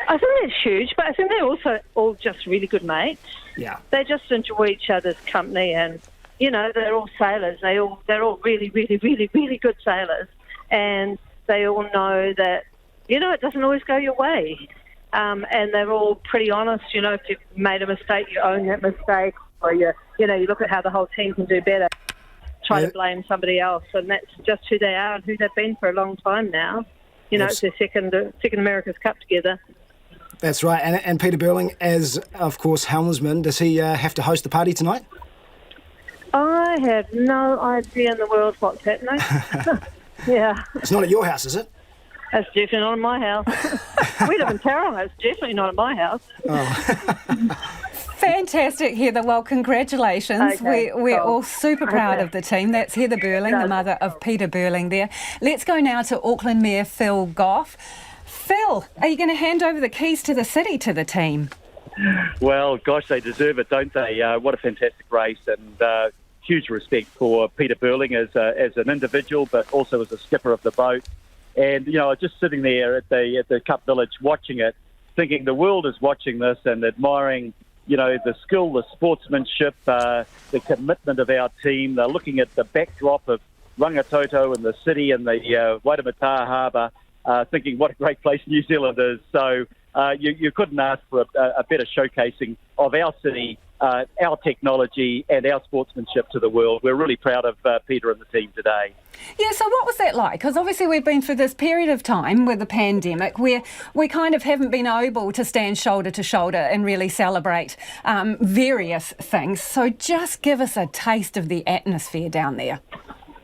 I think that's huge, but I think they're also all just really good mates. Yeah. They just enjoy each other's company, and they're all sailors. They're all really, really, really, really good sailors, and they all know that it doesn't always go your way, and they're all pretty honest. If you've made a mistake, you own that mistake, or you look at how the whole team can do better. Try to blame somebody else, and that's just who they are and who they've been for a long time now. It's their second America's Cup together. That's right. And Peter Burling, as of course helmsman, does he have to host the party tonight? I have no idea in the world what's happening. Yeah. It's not at your house, is it? It's definitely not at my house. We live in Tauranga. It's definitely not at my house. Fantastic, Heather. Well, congratulations. Okay, we're cool. all super proud of the team. That's Heather Burling, the mother of Peter Burling there. Let's go now to Auckland Mayor Phil Goff. Phil, are you going to hand over the keys to the city to the team? Well, gosh, they deserve it, don't they? What a fantastic race, and huge respect for Peter Burling as an individual, but also as a skipper of the boat. And I was just sitting there at the Cup Village watching it, thinking the world is watching this and admiring, the skill, the sportsmanship, the commitment of our team. They're looking at the backdrop of Rangitoto and the city and the Waitemata Harbour, thinking what a great place New Zealand is. So you couldn't ask for a better showcasing of our city, our technology and our sportsmanship to the world. We're really proud of Peter and the team today. Yeah, so what was that like? Because obviously we've been through this period of time with the pandemic where we kind of haven't been able to stand shoulder to shoulder and really celebrate various things. So just give us a taste of the atmosphere down there.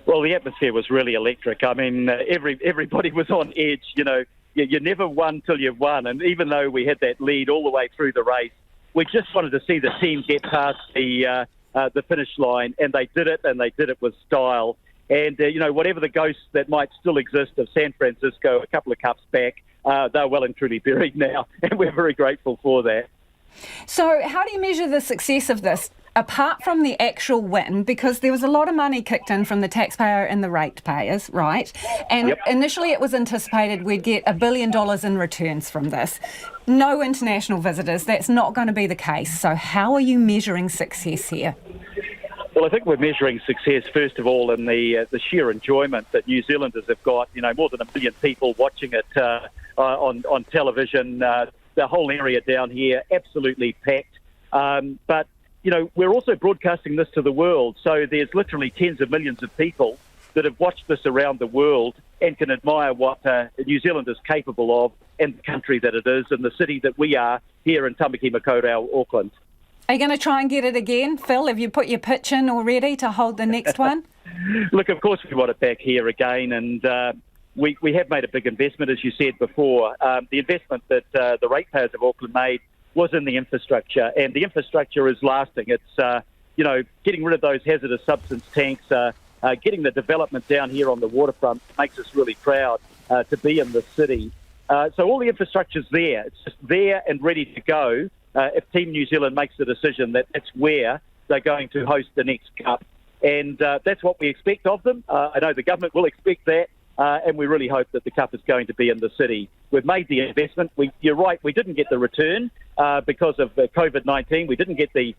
Well, the atmosphere was really electric. I mean, everybody was on edge. You never won till you've won. And even though we had that lead all the way through the race, we just wanted to see the team get past the finish line, and they did it, and they did it with style. And, whatever the ghosts that might still exist of San Francisco a couple of cups back, they're well and truly buried now, and we're very grateful for that. So how do you measure the success of this, apart from the actual win? Because there was a lot of money kicked in from the taxpayer and the ratepayers, right? And initially it was anticipated we'd get $1 billion in returns from this. No international visitors, that's not going to be the case. So how are you measuring success here? Well, I think we're measuring success, first of all, in the sheer enjoyment that New Zealanders have got. More than 1 million people watching it on television. The whole area down here, absolutely packed. But we're also broadcasting this to the world. So there's literally tens of millions of people that have watched this around the world and can admire what New Zealand is capable of and the country that it is and the city that we are here in Tamaki Makaurau, Auckland. Are you going to try and get it again, Phil? Have you put your pitch in already to hold the next one? Look, of course we want it back here again, and we have made a big investment, as you said before. The investment that the ratepayers of Auckland made was in the infrastructure, and the infrastructure is lasting. It's, getting rid of those hazardous substance tanks, getting the development down here on the waterfront makes us really proud to be in the city. So all the infrastructure's there. It's just there and ready to go if Team New Zealand makes the decision that that's where they're going to host the next Cup. And that's what we expect of them. I know the government will expect that, and we really hope that the Cup is going to be in the city. We've made the investment. You're right, we didn't get the return because of COVID-19. We didn't get the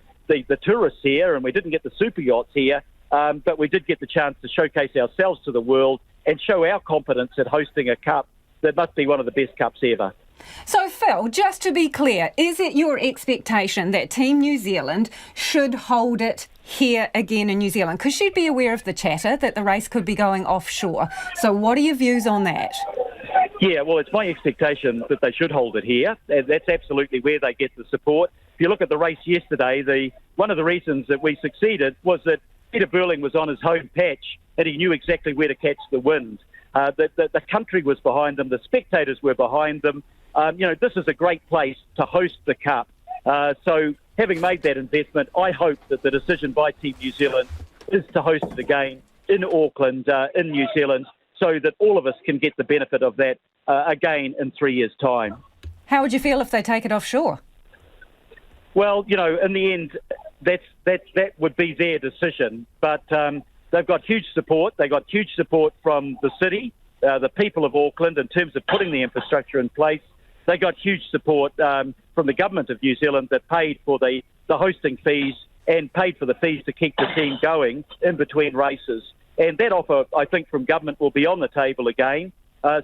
tourists here, and we didn't get the super yachts here, but we did get the chance to showcase ourselves to the world and show our competence at hosting a Cup that must be one of the best Cups ever. So, Phil, just to be clear, is it your expectation that Team New Zealand should hold it here again in New Zealand? Because you'd be aware of the chatter that the race could be going offshore. So what are your views on that? Yeah, well, it's my expectation that they should hold it here. That's absolutely where they get the support. If you look at the race yesterday, one of the reasons that we succeeded was that Peter Burling was on his home patch and he knew exactly where to catch the wind. The country was behind them. The spectators were behind them. This is a great place to host the Cup. So having made that investment, I hope that the decision by Team New Zealand is to host it again in Auckland, in New Zealand, so that all of us can get the benefit of that again in 3 years' time. How would you feel if they take it offshore? Well, in the end, that would be their decision. But they've got huge support. They got huge support from the city, the people of Auckland, in terms of putting the infrastructure in place. They got huge support from the government of New Zealand that paid for the hosting fees and paid for the fees to keep the team going in between races. And that offer, I think, from government will be on the table again.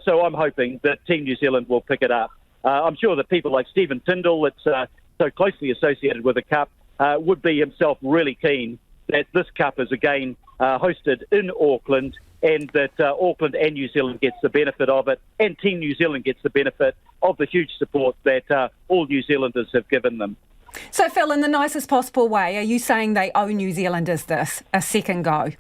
So I'm hoping that Team New Zealand will pick it up. I'm sure that people like Stephen Tindall, that's so closely associated with the Cup, would be himself really keen that this Cup is again hosted in Auckland, and that Auckland and New Zealand gets the benefit of it, and Team New Zealand gets the benefit of the huge support that all New Zealanders have given them. So, Phil, in the nicest possible way, are you saying they owe New Zealanders this, a second go?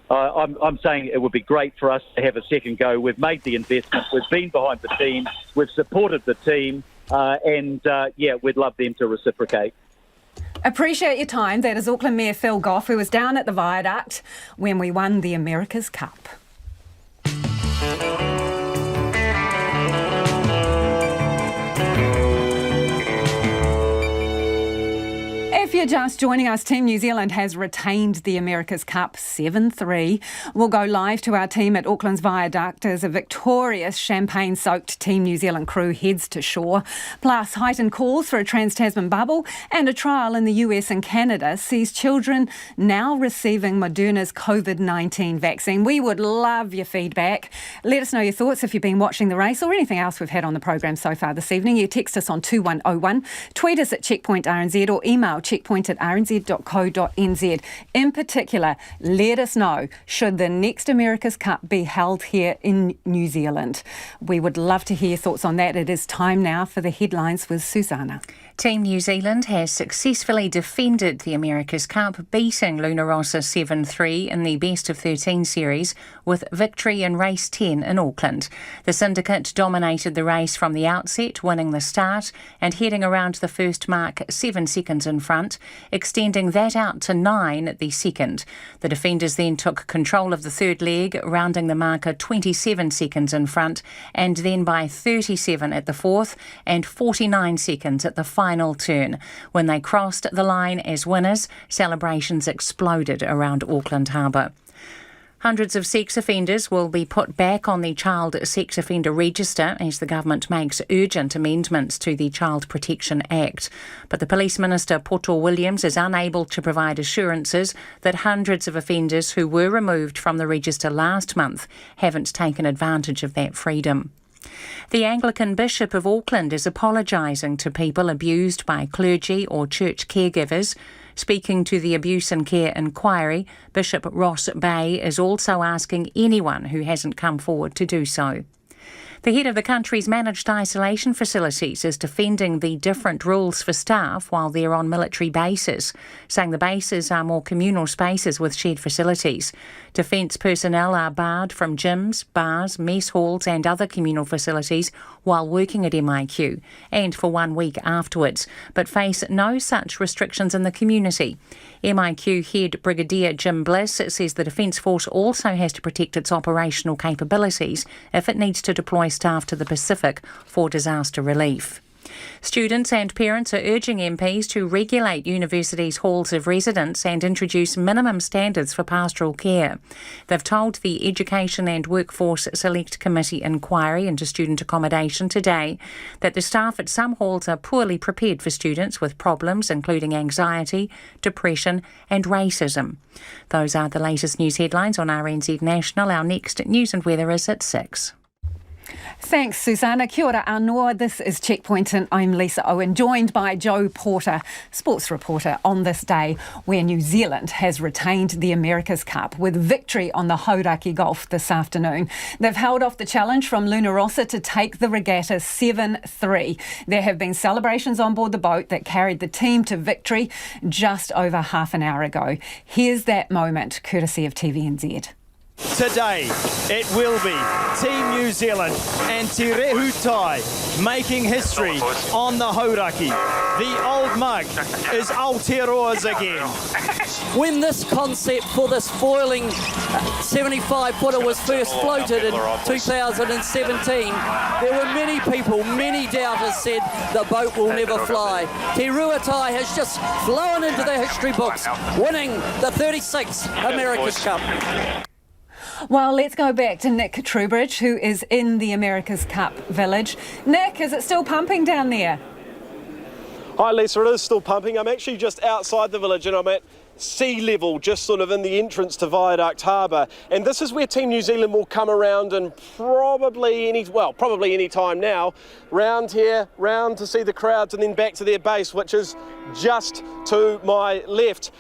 I'm saying it would be great for us to have a second go. We've made the investment. We've been behind the team. We've supported the team. And we'd love them to reciprocate. Appreciate your time. That is Auckland Mayor Phil Goff, who was down at the Viaduct when we won the America's Cup. If you're just joining us, Team New Zealand has retained the America's Cup 7-3. We'll go live to our team at Auckland's Viaduct as a victorious champagne-soaked Team New Zealand crew heads to shore. Plus, heightened calls for a trans-Tasman bubble and a trial in the US and Canada sees children now receiving Moderna's COVID-19 vaccine. We would love your feedback. Let us know your thoughts if you've been watching the race or anything else we've had on the program so far this evening. You text us on 2101, tweet us at Checkpoint RNZ or email checkpoint@rnz.co.nz. In particular, let us know, should the next America's Cup be held here in New Zealand? We would love to hear your thoughts on that. It is time now for the headlines with Susanna. Team New Zealand has successfully defended the America's Cup, beating Luna Rossa 7-3 in the Best of 13 series with victory in race 10 in Auckland. The syndicate dominated the race from the outset, winning the start and heading around the first mark 7 seconds in front, extending that out to 9 at the second. The defenders then took control of the third leg, rounding the marker 27 seconds in front, and then by 37 at the fourth and 49 seconds at the final turn. When they crossed the line as winners, celebrations exploded around Auckland Harbour. Hundreds of sex offenders will be put back on the Child Sex Offender Register as the government makes urgent amendments to the Child Protection Act. But the Police Minister, Poto Williams, is unable to provide assurances that hundreds of offenders who were removed from the register last month haven't taken advantage of that freedom. The Anglican Bishop of Auckland is apologising to people abused by clergy or church caregivers. Speaking to the Abuse and Care Inquiry, Bishop Ross Bay is also asking anyone who hasn't come forward to do so. The head of the country's managed isolation facilities is defending the different rules for staff while they're on military bases, saying the bases are more communal spaces with shared facilities. Defence personnel are barred from gyms, bars, mess halls and other communal facilities while working at MIQ and for 1 week afterwards, but face no such restrictions in the community. MIQ head Brigadier Jim Bliss says the Defence Force also has to protect its operational capabilities if it needs to deploy staff to the Pacific for disaster relief. Students and parents are urging MPs to regulate universities' halls of residence and introduce minimum standards for pastoral care. They've told the Education and Workforce Select Committee inquiry into student accommodation today that the staff at some halls are poorly prepared for students with problems including anxiety, depression and racism. Those are the latest news headlines on RNZ National. Our next news and weather is at 6. Thanks, Susanna. Kia ora anō. This is Checkpoint and I'm Lisa Owen, joined by Joe Porter, sports reporter, on this day where New Zealand has retained the America's Cup with victory on the Hauraki Golf this afternoon. They've held off the challenge from Luna Rossa to take the regatta 7-3. There have been celebrations on board the boat that carried the team to victory just over half an hour ago. Here's that moment, courtesy of TVNZ. Today, it will be Team New Zealand and Te Rehutai making history on the Hauraki. The old mug is Aotearoa's again. When this concept for this foiling 75-footer was first floated in 2017, there were many people, many doubters said the boat will never fly. Te Rehutai has just flown into the history books, winning the 36th America's Cup. Well, let's go back to Nick Trubridge, who is in the America's Cup village. Nick, is it still pumping down there? Hi Lisa, it is still pumping. I'm actually just outside the village and I'm at sea level, just sort of in the entrance to Viaduct Harbour. And this is where Team New Zealand will come around and probably any time now, round here, round to see the crowds and then back to their base, which is just to my left.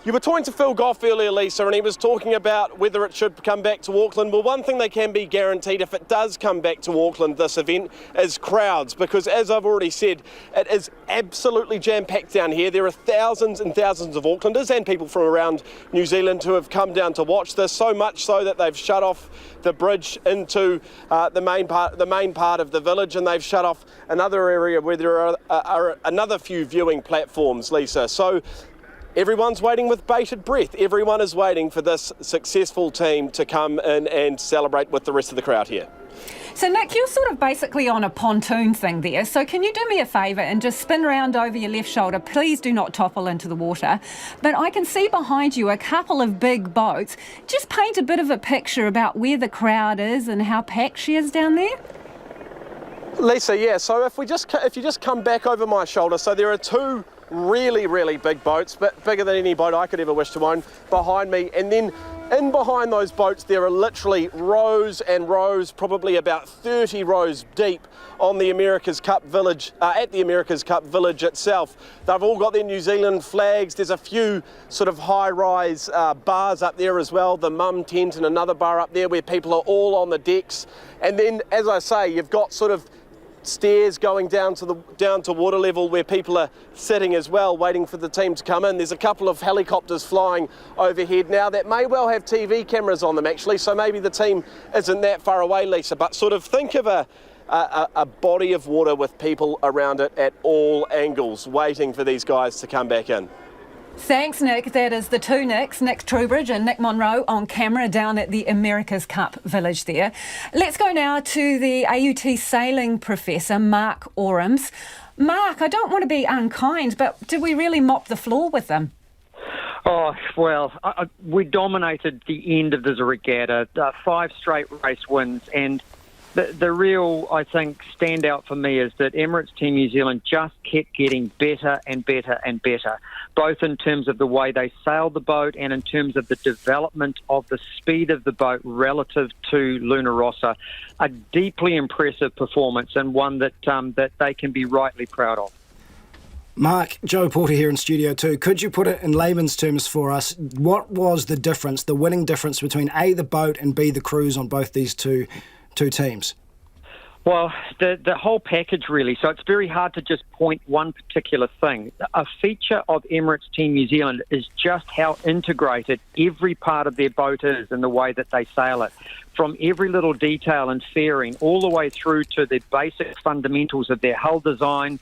You were talking to Phil Goff earlier, Lisa, and he was talking about whether it should come back to Auckland. Well, one thing they can be guaranteed if it does come back to Auckland, this event, is crowds, because as I've already said, it is absolutely jam-packed down here. There are thousands and thousands of Aucklanders and people from around New Zealand who have come down to watch this, so much so that they've shut off the bridge into the main part of the village, and they've shut off another area where there are another few viewing platforms, Lisa. So everyone's waiting with bated breath. Everyone is waiting for this successful team to come in and celebrate with the rest of the crowd here. So, Nick, you're sort of basically on a pontoon thing there. So can you do me a favour and just spin around over your left shoulder? Please do not topple into the water. But I can see behind you a couple of big boats. Just paint a bit of a picture about where the crowd is and how packed she is down there. Lisa, yeah, so if you just come back over my shoulder, so there are two really big boats, but bigger than any boat I could ever wish to own, behind me, and then in behind those boats there are literally rows and rows, probably about 30 rows deep on the America's Cup village, at the America's Cup village itself. They've all got their New Zealand flags. There's a few sort of high-rise bars up there as well, the mum tent and another bar up there where people are all on the decks. And then, as I say, you've got sort of stairs going down to water level where people are sitting as well, waiting for the team to come in. There's a couple of helicopters flying overhead now that may well have TV cameras on them actually, so maybe the team isn't that far away, Lisa, but sort of think of a body of water with people around it at all angles, waiting for these guys to come back in. Thanks, Nick. That is the two Nicks, Nick Trubridge and Nick Monroe, on camera down at the America's Cup village there. Let's go now to the AUT sailing professor, Mark Orams. Mark, I don't want to be unkind, but did we really mop the floor with them? Oh, well, we dominated the end of the regatta, 5 straight race wins, and the real, I think, standout for me is that Emirates Team New Zealand just kept getting better and better and better, both in terms of the way they sailed the boat and in terms of the development of the speed of the boat relative to Luna Rossa. A deeply impressive performance and one that they can be rightly proud of. Mark, Joe Porter here in Studio 2. Could you put it in layman's terms for us? What was the difference, the winning difference between A, the boat, and B, the crews on both these two teams? Well, the whole package really. So it's very hard to just point one particular thing. A feature of Emirates Team New Zealand is just how integrated every part of their boat is in the way that they sail it. From every little detail and fairing all the way through to the basic fundamentals of their hull design,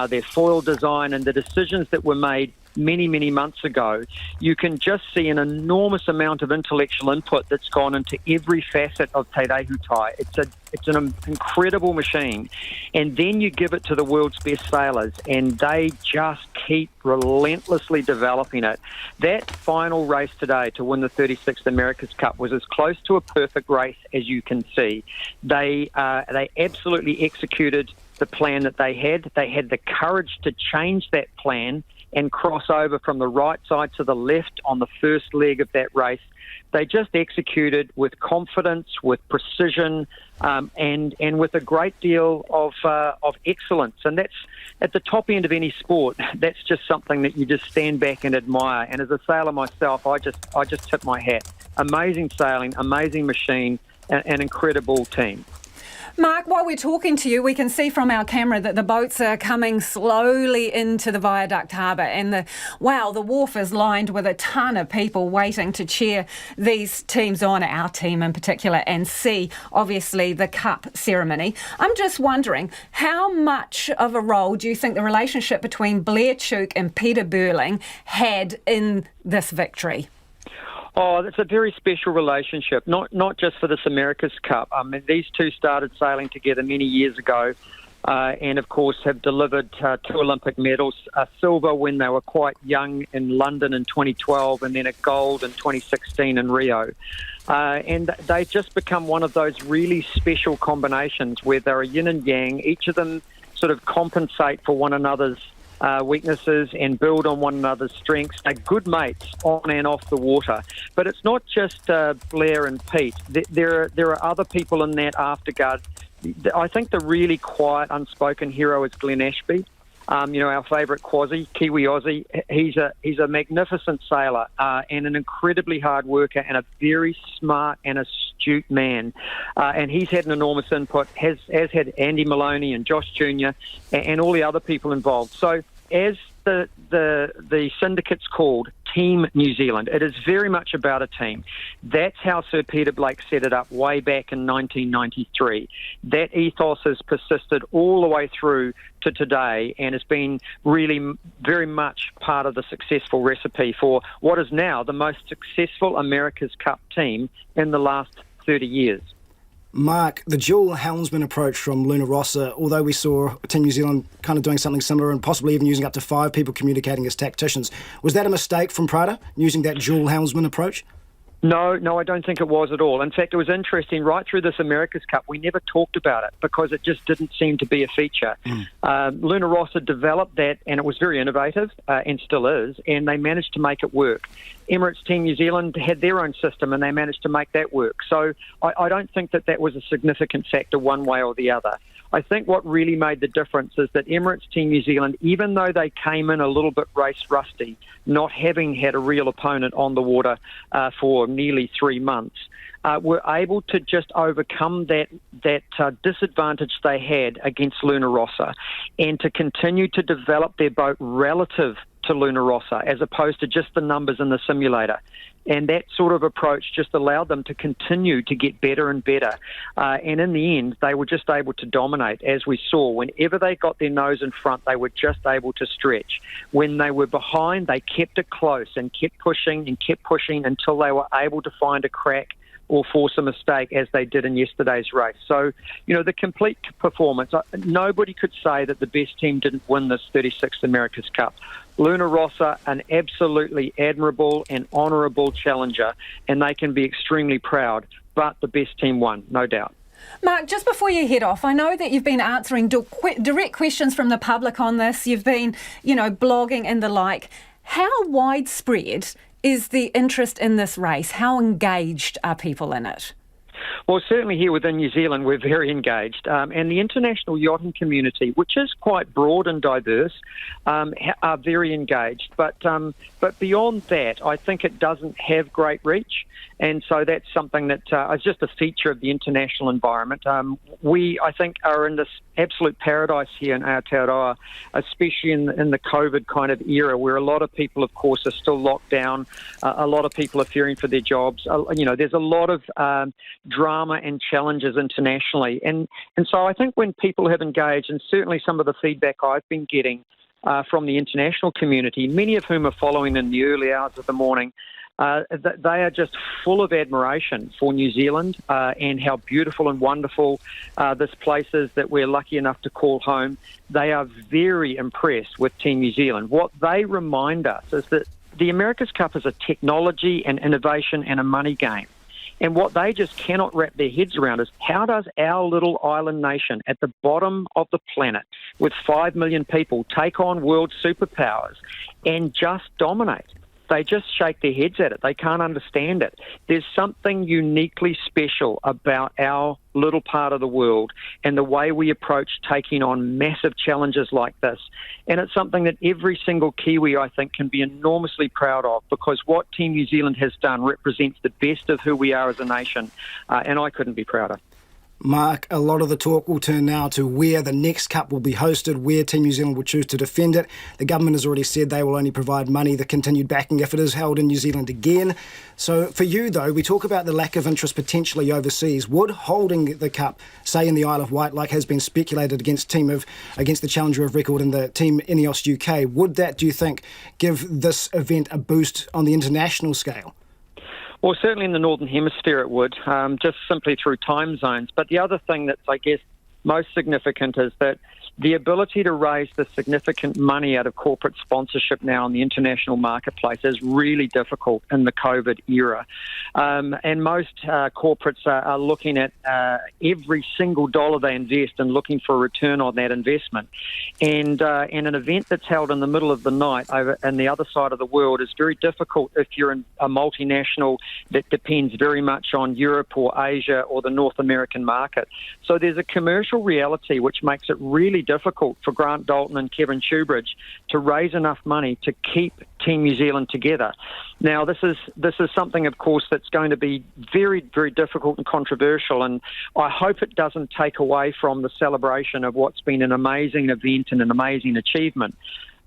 their foil design, and the decisions that were made many months ago, you can just see an enormous amount of intellectual input that's gone into every facet of Te Rehutai. It's an incredible machine. And then you give it to the world's best sailors, and they just keep relentlessly developing it. That final race today to win the 36th America's Cup was as close to a perfect race as you can see. They absolutely executed the plan that they had. They had the courage to change that plan and cross over from the right side to the left on the first leg of that race. They just executed with confidence, with precision, and with a great deal of excellence. And that's at the top end of any sport. That's just something that you just stand back and admire. And as a sailor myself, I just tip my hat. Amazing sailing, amazing machine, an incredible team. Mark, while we're talking to you, we can see from our camera that the boats are coming slowly into the Viaduct harbour, and the wharf is lined with a ton of people waiting to cheer these teams on, our team in particular, and see, obviously, the cup ceremony. I'm just wondering, how much of a role do you think the relationship between Blair Tuke and Peter Burling had in this victory? Oh, it's a very special relationship, not just for this America's Cup. I mean, these two started sailing together many years ago and, of course, have delivered 2 Olympic medals, a silver when they were quite young in London in 2012 and then a gold in 2016 in Rio. And they've just become one of those really special combinations where they're a yin and yang. Each of them sort of compensate for one another's weaknesses and build on one another's strengths. They're good mates on and off the water. But it's not just Blair and Pete. There are other people in that afterguard. I think the really quiet, unspoken hero is Glenn Ashby. Our favourite Quasi, Kiwi Aussie. He's a magnificent sailor and an incredibly hard worker and a very smart and astute man. And he's had an enormous input, has had Andy Maloney and Josh Jr. and all the other people involved. So as the syndicate's called Team New Zealand, it is very much about a team. That's how Sir Peter Blake set it up way back in 1993. That ethos has persisted all the way through to today and has been really very much part of the successful recipe for what is now the most successful America's Cup team in the last 30 years. Mark, the dual helmsman approach from Luna Rossa, although we saw Team New Zealand kind of doing something similar and possibly even using up to 5 people communicating as tacticians, was that a mistake from Prada, using that dual helmsman approach? No, I don't think it was at all. In fact, it was interesting. Right through this America's Cup, we never talked about it because it just didn't seem to be a feature. Luna Rossa developed that, and it was very innovative, and still is, and they managed to make it work. Emirates Team New Zealand had their own system, and they managed to make that work. So I don't think that was a significant factor one way or the other. I think what really made the difference is that Emirates Team New Zealand, even though they came in a little bit race rusty, not having had a real opponent on the water for nearly 3 months, were able to just overcome that disadvantage they had against Luna Rossa and to continue to develop their boat relative to Luna Rossa as opposed to just the numbers in the simulator. And that sort of approach just allowed them to continue to get better and better. And in the end, they were just able to dominate, as we saw. Whenever they got their nose in front, they were just able to stretch. When they were behind, they kept it close and kept pushing until they were able to find a crack or force a mistake, as they did in yesterday's race. So, the complete performance, nobody could say that the best team didn't win this 36th America's Cup. Luna Rossa, an absolutely admirable and honourable challenger, and they can be extremely proud, but the best team won, no doubt. Mark, just before you head off, I know that you've been answering direct questions from the public on this. You've been, blogging and the like. How widespread is the interest in this race? How engaged are people in it? Well, certainly here within New Zealand, we're very engaged. And the international yachting community, which is quite broad and diverse, are very engaged. But beyond that, I think it doesn't have great reach. And so that's something that is just a feature of the international environment. We, I think, are in this absolute paradise here in Aotearoa, especially in the COVID kind of era, where a lot of people, of course, are still locked down. A lot of people are fearing for their jobs. There's a lot of drama and challenges internationally. And so I think when people have engaged, and certainly some of the feedback I've been getting from the international community, many of whom are following in the early hours of the morning, they are just full of admiration for New Zealand and how beautiful and wonderful this place is that we're lucky enough to call home. They are very impressed with Team New Zealand. What they remind us is that the America's Cup is a technology and innovation and a money game. And what they just cannot wrap their heads around is how does our little island nation at the bottom of the planet with 5 million people take on world superpowers and just dominate? They just shake their heads at it. They can't understand it. There's something uniquely special about our little part of the world and the way we approach taking on massive challenges like this. And it's something that every single Kiwi, I think, can be enormously proud of, because what Team New Zealand has done represents the best of who we are as a nation, and I couldn't be prouder. Mark, a lot of the talk will turn now to where the next Cup will be hosted, where Team New Zealand will choose to defend it. The government has already said they will only provide money, the continued backing, if it is held in New Zealand again. So for you, though, we talk about the lack of interest potentially overseas. Would holding the Cup, say in the Isle of Wight, like has been speculated against the challenger of record in the Team Ineos UK, would that, do you think, give this event a boost on the international scale? Well, certainly in the Northern Hemisphere it would, just simply through time zones. But the other thing that's, I guess, most significant is that the ability to raise the significant money out of corporate sponsorship now in the international marketplace is really difficult in the COVID era. And most corporates are looking at every single dollar they invest and looking for a return on that investment. And an event that's held in the middle of the night over on the other side of the world is very difficult if you're in a multinational that depends very much on Europe or Asia or the North American market. So there's a commercial reality which makes it really difficult for Grant Dalton and Kevin Shoebridge to raise enough money to keep Team New Zealand together. Now, this is something, of course, that's going to be very, very difficult and controversial, and I hope it doesn't take away from the celebration of what's been an amazing event and an amazing achievement.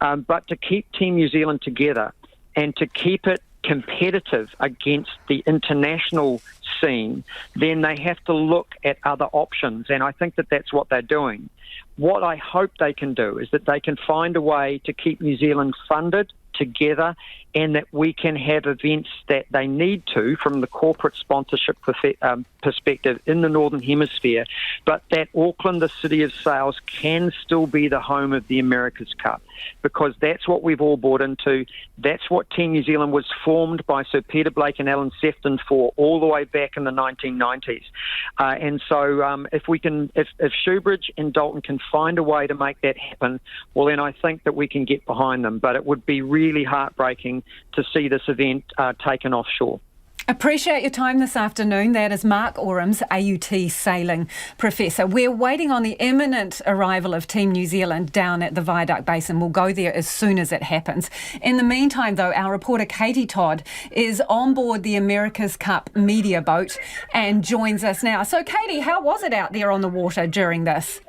But to keep Team New Zealand together and to keep it competitive against the international scene, then they have to look at other options, and I think that that's what they're doing. What I hope they can do is that they can find a way to keep New Zealand funded together, and that we can have events that they need to from the corporate sponsorship perspective in the Northern Hemisphere, but that Auckland, the city of sails, can still be the home of the America's Cup, because that's what we've all bought into. That's what Team New Zealand was formed by Sir Peter Blake and Alan Sefton for all the way back in the 1990s. And so if Shoebridge and Dalton can find a way to make that happen, well, then I think that we can get behind them. But it would be really heartbreaking to see this event taken offshore. Appreciate your time this afternoon. That is Mark Orams, AUT Sailing Professor. We're waiting on the imminent arrival of Team New Zealand down at the Viaduct Basin. We'll go there as soon as it happens. In the meantime, though, our reporter Katie Todd is on board the America's Cup media boat and joins us now. So, Katie, how was it out there on the water during this?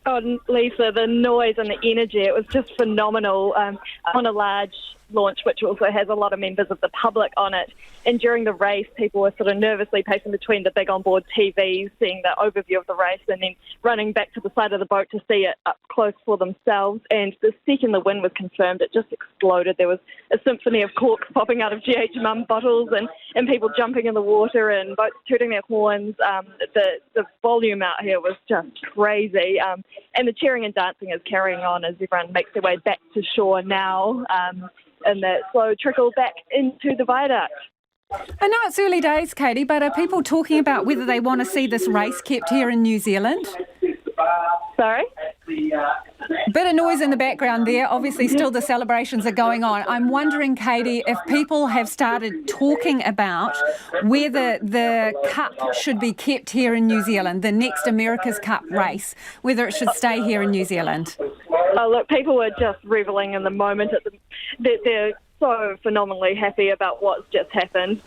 Oh, Lisa, the noise and the energy, it was just phenomenal. On a large launch, which also has a lot of members of the public on it. And during the race, people were sort of nervously pacing between the big onboard TVs, seeing the overview of the race, and then running back to the side of the boat to see it up close for themselves. And the second the win was confirmed, it just exploded. There was a symphony of corks popping out of GH Mum bottles and people jumping in the water and boats tooting their horns. The volume out here was just crazy. And the cheering and dancing is carrying on as everyone makes their way back to shore now. And that slow trickle back into the viaduct. I know it's early days, Katie, but are people talking about whether they want to see this race kept here in New Zealand? Sorry? Bit of noise in the background there. Obviously, still the celebrations are going on. I'm wondering, Katie, if people have started talking about whether the Cup should be kept here in New Zealand, the next America's Cup race, whether it should stay here in New Zealand. Oh, look, people are just reveling in the moment. They're so phenomenally happy about what's just happened.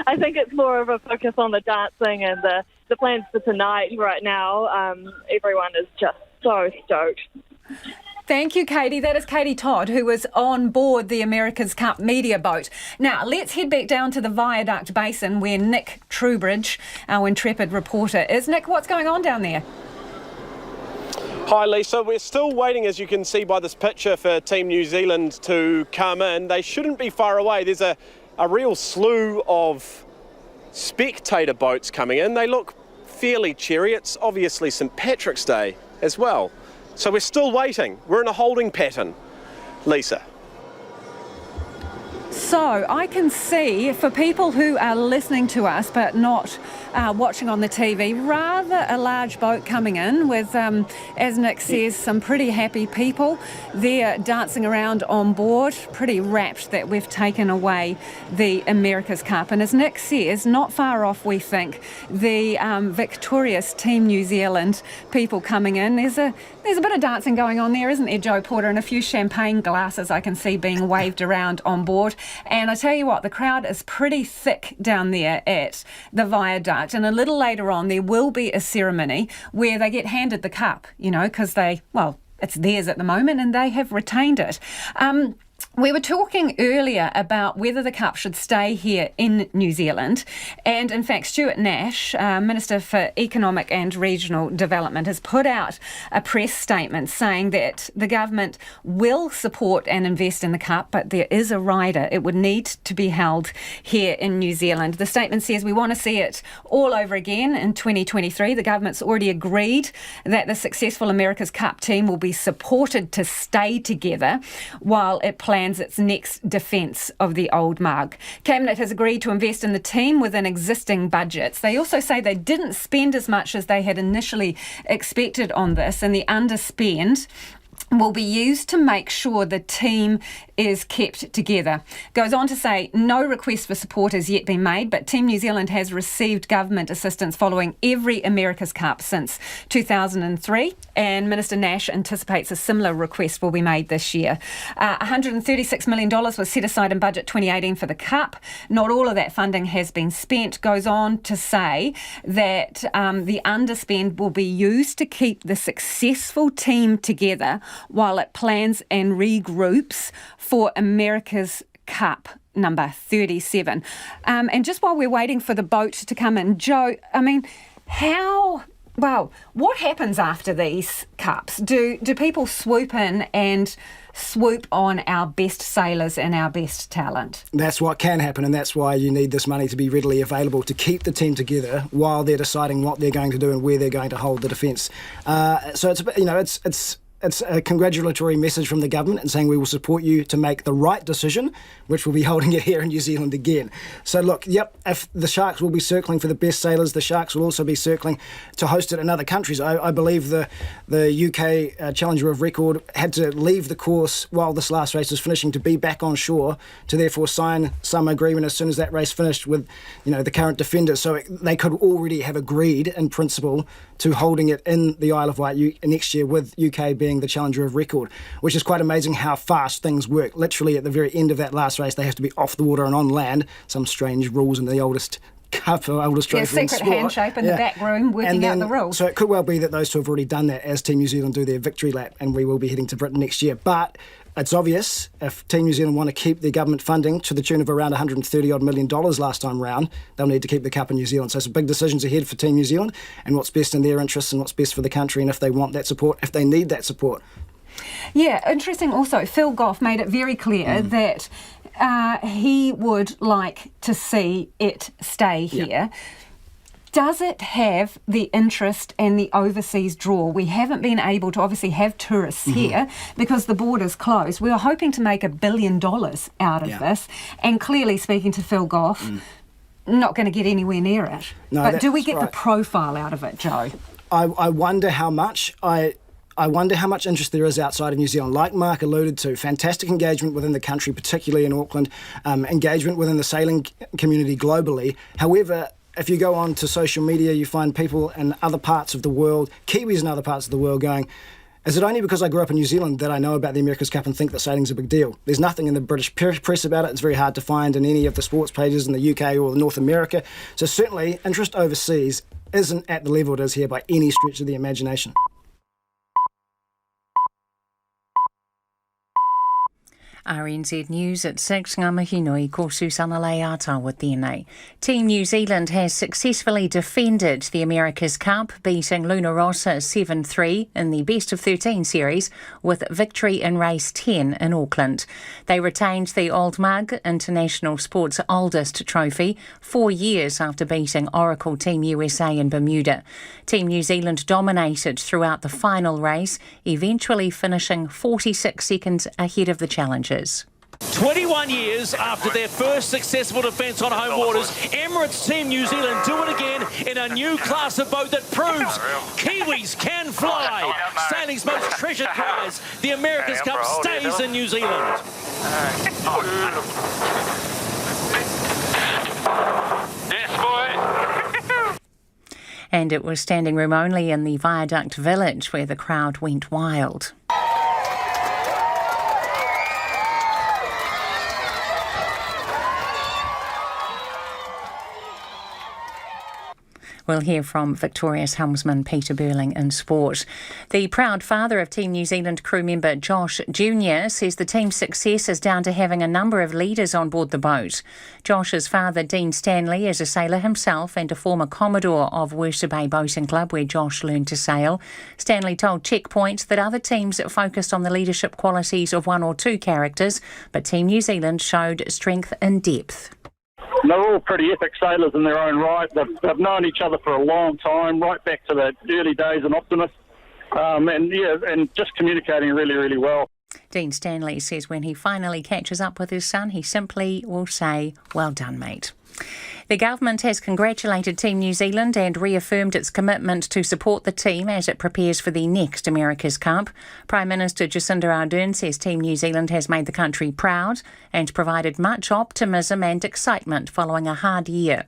I think it's more of a focus on the dancing and the plans for tonight right now. Everyone is just so stoked. Thank you, Katie. That is Katie Todd, who was on board the America's Cup media boat. Now, let's head back down to the Viaduct Basin where Nick Trubridge, our intrepid reporter, is. Nick, what's going on down there? Hi Lisa, we're still waiting, as you can see by this picture, for Team New Zealand to come in. They shouldn't be far away. There's a real slew of spectator boats coming in. They look fairly cheery. It's obviously St Patrick's Day as well. So we're still waiting. We're in a holding pattern. Lisa. So I can see, for people who are listening to us but not watching on the TV, rather a large boat coming in with, as Nick says, some pretty happy people. They're dancing around on board, pretty rapt that we've taken away the America's Cup. And as Nick says, not far off, we think, the victorious Team New Zealand people coming in. There's a bit of dancing going on there, isn't there, Joe Porter? And a few champagne glasses I can see being waved around on board. And I tell you what, the crowd is pretty thick down there at the Viaduct. And a little later on, there will be a ceremony where they get handed the cup, because it's theirs at the moment and they have retained it. We were talking earlier about whether the cup should stay here in New Zealand, and in fact Stuart Nash, Minister for Economic and Regional Development, has put out a press statement saying that the government will support and invest in the cup, but there is a rider. It would need to be held here in New Zealand. The statement says we want to see it all over again in 2023. The government's already agreed that the successful America's Cup team will be supported to stay together while it plans its next defence of the old mug. Cabinet has agreed to invest in the team within existing budgets. They also say they didn't spend as much as they had initially expected on this, and the underspend will be used to make sure the team is kept together. Goes on to say no request for support has yet been made, but Team New Zealand has received government assistance following every America's Cup since 2003, and Minister Nash anticipates a similar request will be made this year. $136 million was set aside in budget 2018 for the Cup. Not all of that funding has been spent. Goes on to say that the underspend will be used to keep the successful team together while it plans and regroups for America's Cup number 37. And just while we're waiting for the boat to come in, Joe, what happens after these cups? Do people swoop in and swoop on our best sailors and our best talent? That's what can happen, and that's why you need this money to be readily available to keep the team together while they're deciding what they're going to do and where they're going to hold the defence. So it's a congratulatory message from the government and saying we will support you to make the right decision, which will be holding it here in New Zealand again. So look, if the Sharks will be circling for the best sailors, the Sharks will also be circling to host it in other countries. I believe the UK Challenger of Record had to leave the course while this last race was finishing to be back on shore, to therefore sign some agreement as soon as that race finished with the current defender. So they could already have agreed in principle to holding it in the Isle of Wight next year, with UK being the Challenger of Record, which is quite amazing how fast things work. Literally at the very end of that last race, they have to be off the water and on land. Some strange rules in the oldest cup or oldest trophy in secret sport. handshake in the back room working out the rules. So it could well be that those two have already done that as Team New Zealand do their victory lap, and we will be heading to Britain next year. But it's obvious if Team New Zealand want to keep their government funding to the tune of around $130 million last time round, they'll need to keep the cup in New Zealand. So some big decisions ahead for Team New Zealand and what's best in their interests and what's best for the country, and if they want that support, if they need that support. Yeah, interesting also, Phil Goff made it very clear that he would like to see it stay here. Yeah. Does it have the interest and the overseas draw? We haven't been able to obviously have tourists here because the border's closed. We were hoping to make $1 billion out of this, and clearly, speaking to Phil Goff, not going to get anywhere near it. No, but do we get the profile out of it, Joe? I wonder how much. I wonder how much interest there is outside of New Zealand. Like Mark alluded to, fantastic engagement within the country, particularly in Auckland, engagement within the sailing community globally. However, if you go on to social media, you find people in other parts of the world, Kiwis in other parts of the world, going, is it only because I grew up in New Zealand that I know about the America's Cup and think that sailing's a big deal? There's nothing in the British press about it. It's very hard to find in any of the sports pages in the UK or North America. So certainly, interest overseas isn't at the level it is here by any stretch of the imagination. RNZ News at 6, ngā mihi nui, ko Susana Leata with tēnei. Team New Zealand has successfully defended the America's Cup, beating Luna Rossa 7-3 in the Best of 13 series with victory in race 10 in Auckland. They retained the Old Mug, international sport's oldest trophy, 4 years after beating Oracle Team USA in Bermuda. Team New Zealand dominated throughout the final race, eventually finishing 46 seconds ahead of the challengers. 21 years after their first successful defence on home waters, Emirates Team New Zealand do it again in a new class of boat that proves Kiwis can fly. Sailing's most treasured prize, the America's Cup, stays in New Zealand. And it was standing room only in the Viaduct village where the crowd went wild. We'll hear from Victoria's helmsman Peter Burling in sport. The proud father of Team New Zealand crew member Josh Jr. says the team's success is down to having a number of leaders on board the boat. Josh's father, Dean Stanley, is a sailor himself and a former Commodore of Wersa Bay Boating Club, where Josh learned to sail. Stanley told Checkpoint that other teams focused on the leadership qualities of one or two characters, but Team New Zealand showed strength in depth. They're all pretty epic sailors in their own right. They've known each other for a long time, right back to the early days in Optimus, and just communicating really, really well. Dean Stanley says when he finally catches up with his son, he simply will say, "Well done, mate." The government has congratulated Team New Zealand and reaffirmed its commitment to support the team as it prepares for the next America's Cup. Prime Minister Jacinda Ardern says Team New Zealand has made the country proud and provided much optimism and excitement following a hard year.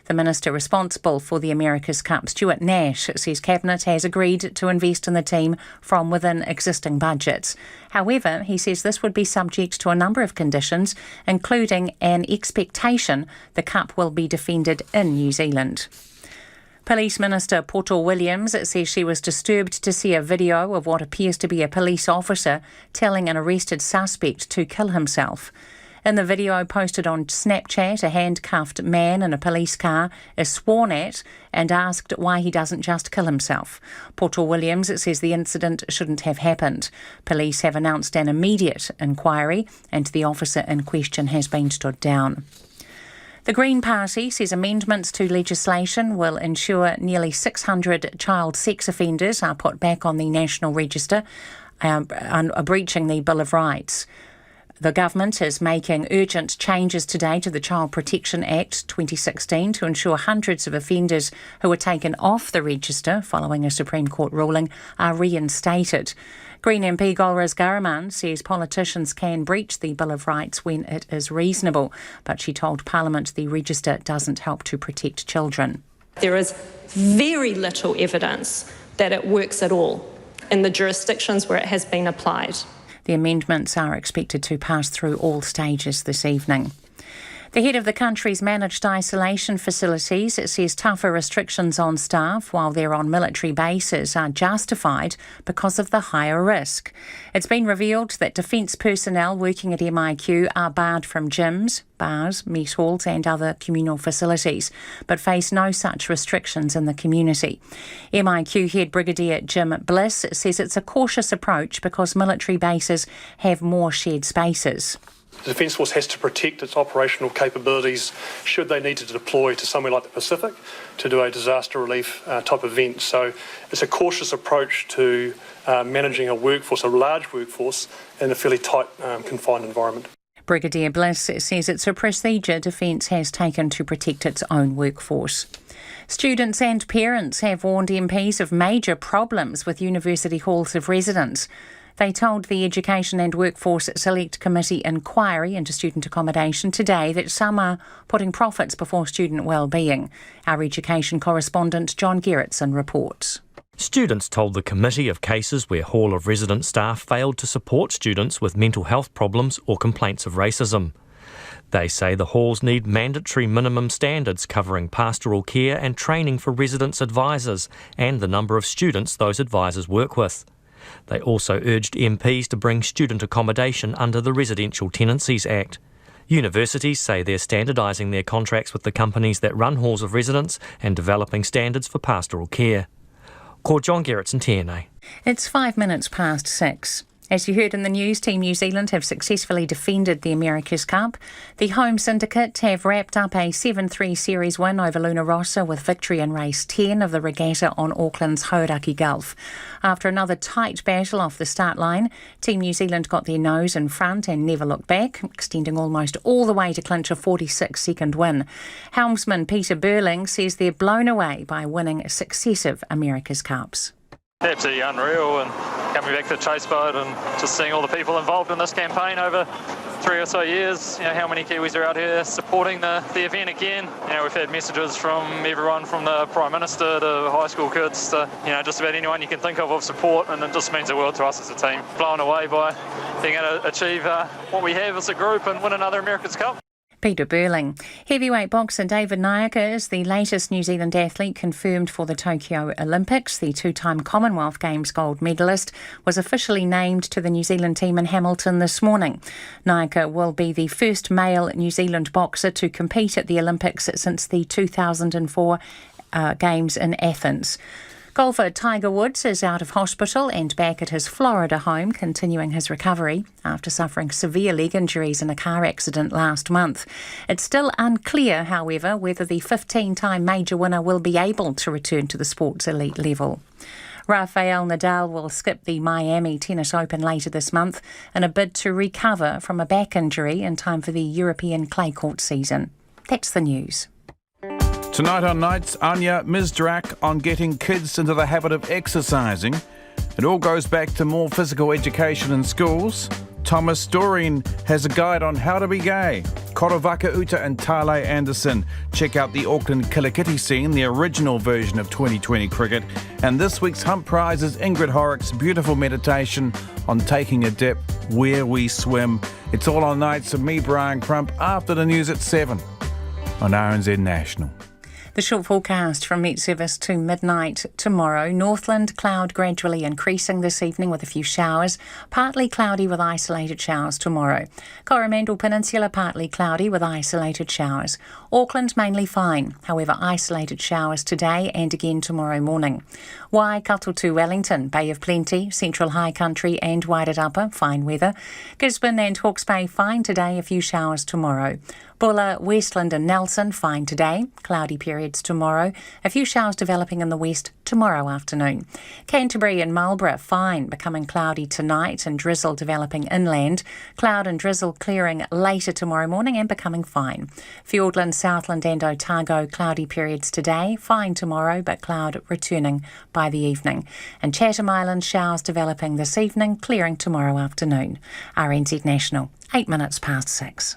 The minister responsible for the America's Cup, Stuart Nash, says Cabinet has agreed to invest in the team from within existing budgets. However, he says this would be subject to a number of conditions, including an expectation the Cup will be defended in New Zealand. Police Minister Poto Williams says she was disturbed to see a video of what appears to be a police officer telling an arrested suspect to kill himself. In the video posted on Snapchat, a handcuffed man in a police car is sworn at and asked why he doesn't just kill himself. Poto Williams says the incident shouldn't have happened. Police have announced an immediate inquiry and the officer in question has been stood down. The Green Party says amendments to legislation will ensure nearly 600 child sex offenders are put back on the National Register, breaching the Bill of Rights. The government is making urgent changes today to the Child Protection Act 2016 to ensure hundreds of offenders who were taken off the register following a Supreme Court ruling are reinstated. Green MP Golriz Garaman says politicians can breach the Bill of Rights when it is reasonable, but she told Parliament the register doesn't help to protect children. There is very little evidence that it works at all in the jurisdictions where it has been applied. The amendments are expected to pass through all stages this evening. The head of the country's managed isolation facilities says tougher restrictions on staff while they're on military bases are justified because of the higher risk. It's been revealed that defence personnel working at MIQ are barred from gyms, bars, mess halls and other communal facilities, but face no such restrictions in the community. MIQ head Brigadier Jim Bliss says it's a cautious approach because military bases have more shared spaces. The Defence Force has to protect its operational capabilities should they need to deploy to somewhere like the Pacific to do a disaster relief type event. So it's a cautious approach to managing a workforce, a large workforce, in a fairly tight, confined environment. Brigadier Bliss says it's a procedure Defence has taken to protect its own workforce. Students and parents have warned MPs of major problems with university halls of residence. They told the Education and Workforce Select Committee inquiry into student accommodation today that some are putting profits before student well-being. Our education correspondent John Gerritsen reports. Students told the committee of cases where Hall of Residence staff failed to support students with mental health problems or complaints of racism. They say the halls need mandatory minimum standards covering pastoral care and training for residence advisors and the number of students those advisors work with. They also urged MPs to bring student accommodation under the Residential Tenancies Act. Universities say they're standardising their contracts with the companies that run halls of residence and developing standards for pastoral care. Ko John Gerritsen, TNA. It's 5 minutes past 6. As you heard in the news, Team New Zealand have successfully defended the America's Cup. The home syndicate have wrapped up a 7-3 series win over Luna Rossa with victory in race 10 of the regatta on Auckland's Hauraki Gulf. After another tight battle off the start line, Team New Zealand got their nose in front and never looked back, extending almost all the way to clinch a 46-second win. Helmsman Peter Burling says they're blown away by winning successive America's Cups. Absolutely unreal, and coming back to the chase boat and just seeing all the people involved in this campaign over 3 or so years, how many Kiwis are out here supporting the event again. We've had messages from everyone from the Prime Minister to high school kids to just about anyone you can think of support, and it just means the world to us as a team. Blown away by being able to achieve what we have as a group and win another America's Cup. Peter Burling. Heavyweight boxer David Nyaka is the latest New Zealand athlete confirmed for the Tokyo Olympics. The two-time Commonwealth Games gold medalist was officially named to the New Zealand team in Hamilton this morning. Nyaka will be the first male New Zealand boxer to compete at the Olympics since the 2004 Games in Athens. Golfer Tiger Woods is out of hospital and back at his Florida home, continuing his recovery after suffering severe leg injuries in a car accident last month. It's still unclear, however, whether the 15-time major winner will be able to return to the sport's elite level. Rafael Nadal will skip the Miami Tennis Open later this month in a bid to recover from a back injury in time for the European clay court season. That's the news. Tonight on Nights, Anya Mizrak on getting kids into the habit of exercising. It all goes back to more physical education in schools. Thomas Doreen has a guide on how to be gay. Korovaka Uta and Tale Anderson check out the Auckland Killikitty scene, the original version of 2020 cricket. And this week's Hump Prize is Ingrid Horrock's beautiful meditation on taking a dip where we swim. It's all on Nights of me, Brian Crump, after the news at 7 on RNZ National. The short forecast from Met Service to midnight tomorrow. Northland cloud gradually increasing this evening with a few showers. Partly cloudy with isolated showers tomorrow. Coromandel Peninsula partly cloudy with isolated showers. Auckland mainly fine, however isolated showers today and again tomorrow morning. Waikato to Wellington, Bay of Plenty, Central High Country and Waitat Upper, fine weather. Gisborne and Hawke's Bay fine today, a few showers tomorrow. Bulla, Westland and Nelson, fine today. Cloudy periods tomorrow. A few showers developing in the west tomorrow afternoon. Canterbury and Marlborough, fine, becoming cloudy tonight and drizzle developing inland. Cloud and drizzle clearing later tomorrow morning and becoming fine. Fiordland, Southland and Otago, cloudy periods today. Fine tomorrow, but cloud returning by the evening. And Chatham Island, showers developing this evening, clearing tomorrow afternoon. RNZ National, 8 minutes past 6.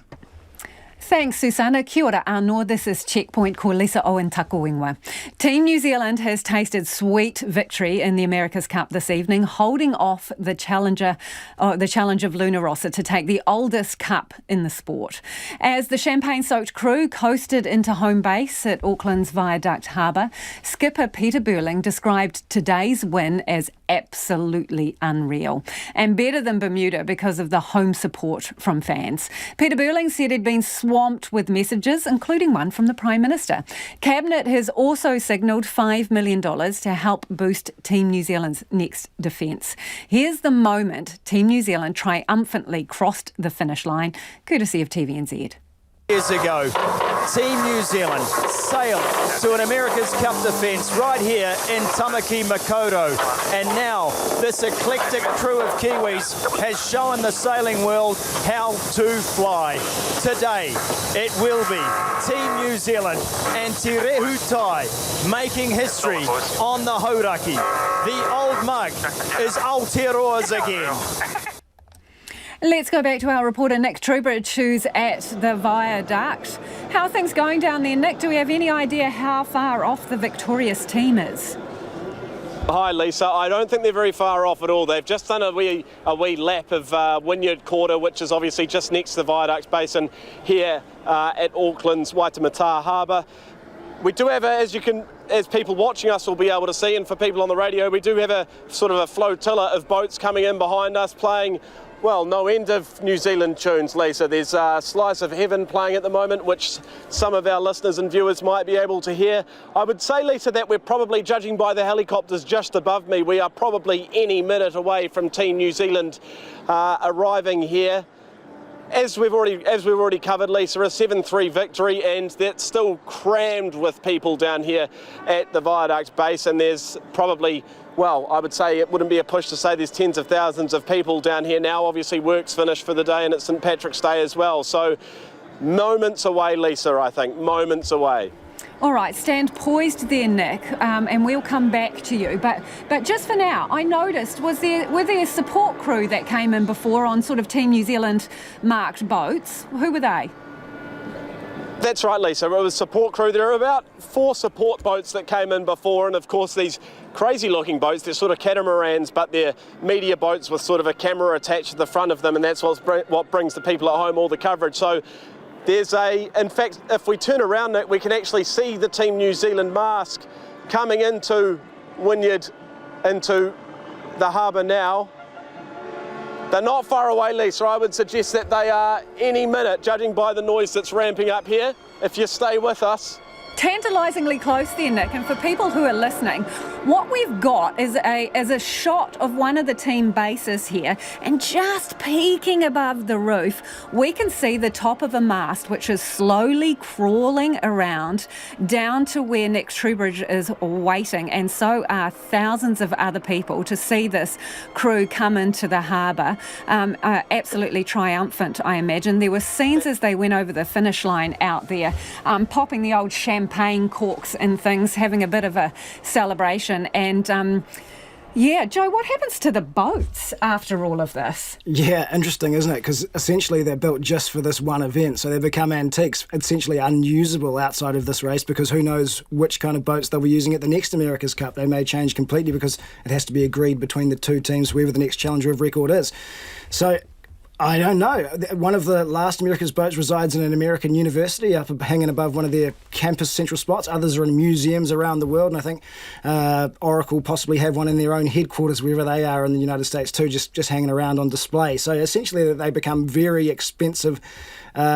Thanks, Susanna. Kia ora anō. This is Checkpoint ko Lisa Owen Takuingwa. Team New Zealand has tasted sweet victory in the America's Cup this evening, holding off the challenge of Luna Rossa to take the oldest cup in the sport. As the champagne-soaked crew coasted into home base at Auckland's Viaduct Harbour, skipper Peter Burling described today's win as absolutely unreal and better than Bermuda because of the home support from fans. Peter Burling said he'd been swamped with messages, including one from the Prime Minister. Cabinet has also signalled $5 million to help boost Team New Zealand's next defence. Here's the moment Team New Zealand triumphantly crossed the finish line, courtesy of TVNZ. Years ago, Team New Zealand sailed to an America's Cup defence right here in Tamaki Makaurau. And now this eclectic crew of Kiwis has shown the sailing world how to fly. Today, it will be Team New Zealand and Te Rehu Tai making history on the Hauraki. The old mug is Aotearoa's again. Let's go back to our reporter Nick Trubridge, who's at the Viaduct. How are things going down there, Nick? Do we have any idea how far off the victorious team is? Hi Lisa, I don't think they're very far off at all. They've just done a wee lap of Wynyard Quarter, which is obviously just next to the Viaduct Basin here at Auckland's Waitemata Harbour. We do have, as people watching us will be able to see, and for people on the radio, we do have a sort of a flotilla of boats coming in behind us playing, well, no end of New Zealand tunes, Lisa. There's Slice of Heaven playing at the moment, which some of our listeners and viewers might be able to hear. I would say, Lisa, that we're probably, judging by the helicopters just above me, we are probably any minute away from Team New Zealand arriving here. As we've already covered, Lisa, a 7-3 victory, and that's still crammed with people down here at the Viaduct base, and there's probably, well, I would say it wouldn't be a push to say there's tens of thousands of people down here now. Obviously work's finished for the day and it's St Patrick's Day as well, so moments away, Lisa, I think, moments away. All right, stand poised there, Nick, and we'll come back to you. But just for now, I noticed, were there a support crew that came in before on sort of Team New Zealand marked boats? Who were they? That's right, Lisa. It was support crew. There are about 4 support boats that came in before, and of course these crazy-looking boats, they're sort of catamarans, but they're media boats with sort of a camera attached to the front of them, and that's what brings the people at home all the coverage. So in fact, if we turn around it, we can actually see the Team New Zealand mask coming into Wynyard, into the harbour now. They're not far away, Lisa. I would suggest that they are any minute, judging by the noise that's ramping up here, if you stay with us. Tantalisingly close there, Nick, and for people who are listening, what we've got is a shot of one of the team bases here, and just peeking above the roof, we can see the top of a mast which is slowly crawling around down to where Nick Trewbridge is waiting, and so are thousands of other people to see this crew come into the harbour. Absolutely triumphant, I imagine. There were scenes as they went over the finish line out there, popping the old champagne corks and things, having a bit of a celebration. And Joe, what happens to the boats after all of this? Yeah, interesting, isn't it? Because essentially they're built just for this one event, so they become antiques, essentially unusable outside of this race, because who knows which kind of boats they'll be using at the next America's Cup. They may change completely because it has to be agreed between the two teams, whoever the next challenger of record is. So I don't know. One of the last America's boats resides in an American university up hanging above one of their campus central spots. Others are in museums around the world, and I think Oracle possibly have one in their own headquarters wherever they are in the United States too, just hanging around on display. So essentially they become very expensive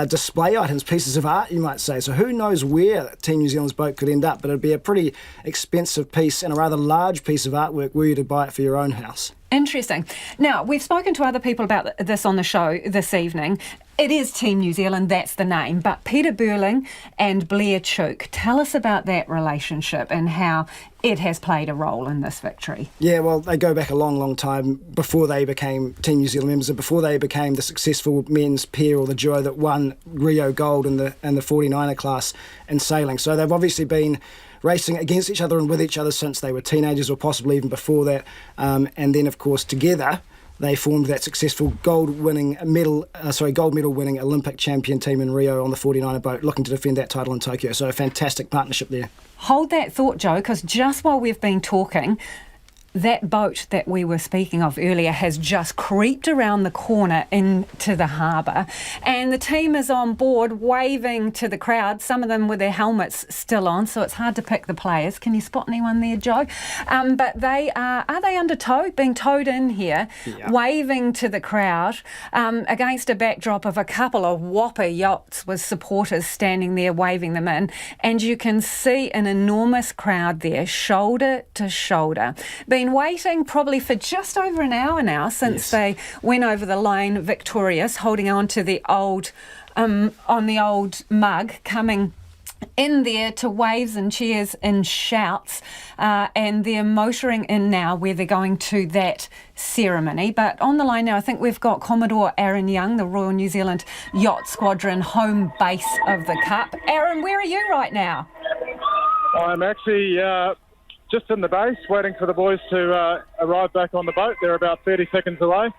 display items, pieces of art, you might say. So who knows where Team New Zealand's boat could end up, but it'd be a pretty expensive piece and a rather large piece of artwork were you to buy it for your own house. Interesting. Now, we've spoken to other people about this on the show this evening. It is Team New Zealand, that's the name, but Peter Burling and Blair Tuke, tell us about that relationship and how it has played a role in this victory. Yeah, well, they go back a long, long time before they became Team New Zealand members and before they became the successful men's pair or the duo that won Rio Gold in the 49er class in sailing. So they've obviously been racing against each other and with each other since they were teenagers, or possibly even before that. And then, of course, together they formed that successful gold medal winning Olympic champion team in Rio on the 49er boat, looking to defend that title in Tokyo. So a fantastic partnership there. Hold that thought, Joe, because just while we've been talking, that boat that we were speaking of earlier has just creeped around the corner into the harbour, and the team is on board waving to the crowd, some of them with their helmets still on, so it's hard to pick the players. Can you spot anyone there, Joe? But they are they under tow, being towed in here, waving to the crowd against a backdrop of a couple of whopper yachts with supporters standing there waving them in, and you can see an enormous crowd there, shoulder to shoulder, being waiting probably for just over an hour now since they went over the line victorious, holding on to the old mug, coming in there to waves and cheers and shouts, and they're motoring in now where they're going to that ceremony. But on the line now, I think we've got Commodore Aaron Young, the Royal New Zealand Yacht Squadron home base of the Cup. Aaron, where are you right now? I'm actually just in the base, waiting for the boys to arrive back on the boat. They're about 30 seconds away.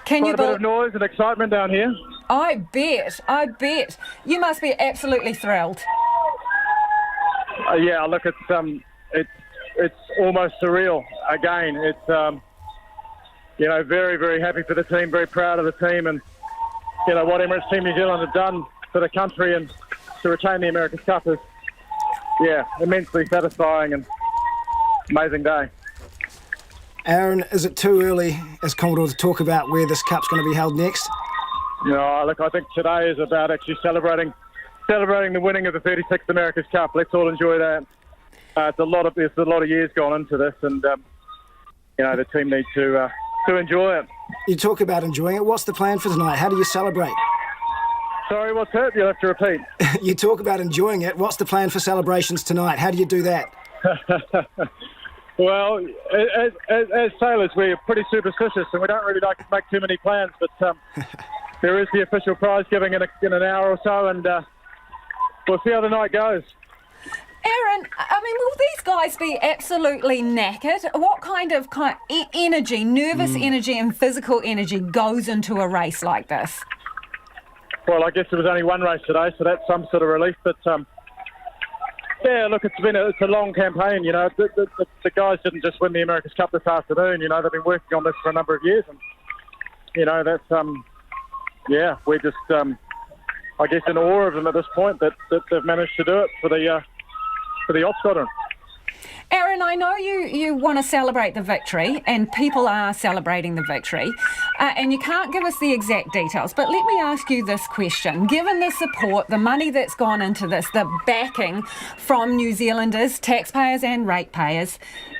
Quite a bit of noise and excitement down here. I bet. You must be absolutely thrilled. Yeah, look, it's almost surreal. Again, it's very, very happy for the team, very proud of the team, and what Emirates Team New Zealand have done for the country and to retain the America's Cup is, immensely satisfying and amazing day. Aaron, is it too early as Commodore to talk about where this Cup's going to be held next? No, look, I think today is about actually celebrating the winning of the 36th America's Cup. Let's all enjoy that. There's a lot of years gone into this, and the team needs to enjoy it. You talk about enjoying it. What's the plan for tonight? How do you celebrate? Sorry, what's that? You'll have to repeat. You talk about enjoying it. What's the plan for celebrations tonight? How do you do that? Well, as sailors, we're pretty superstitious and we don't really like to make too many plans, but there is the official prize giving in an hour or so, and we'll see how the night goes. Aaron, will these guys be absolutely knackered? What kind of energy, nervous energy and physical energy goes into a race like this? Well, I guess there was only one race today, so that's some sort of relief, but yeah, look, it's a long campaign. The guys didn't just win the America's Cup this afternoon. They've been working on this for a number of years, and that's we're just I guess, in awe of them at this point that they've managed to do it for the yacht squadron. Aaron, I know you want to celebrate the victory, and people are celebrating the victory, and you can't give us the exact details, but let me ask you this question. Given the support, the money that's gone into this, the backing from New Zealanders, taxpayers and ratepayers,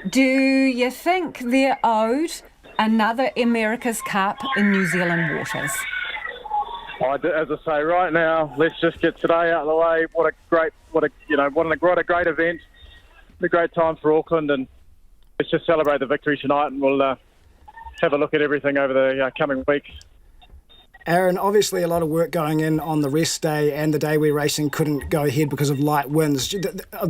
do you think they're owed another America's Cup in New Zealand waters? As I say, right now, let's just get today out of the way. What a great event. A great time for Auckland, and let's just celebrate the victory tonight, and we'll have a look at everything over the coming weeks. Aaron, obviously a lot of work going in on the rest day and the day where racing couldn't go ahead because of light winds.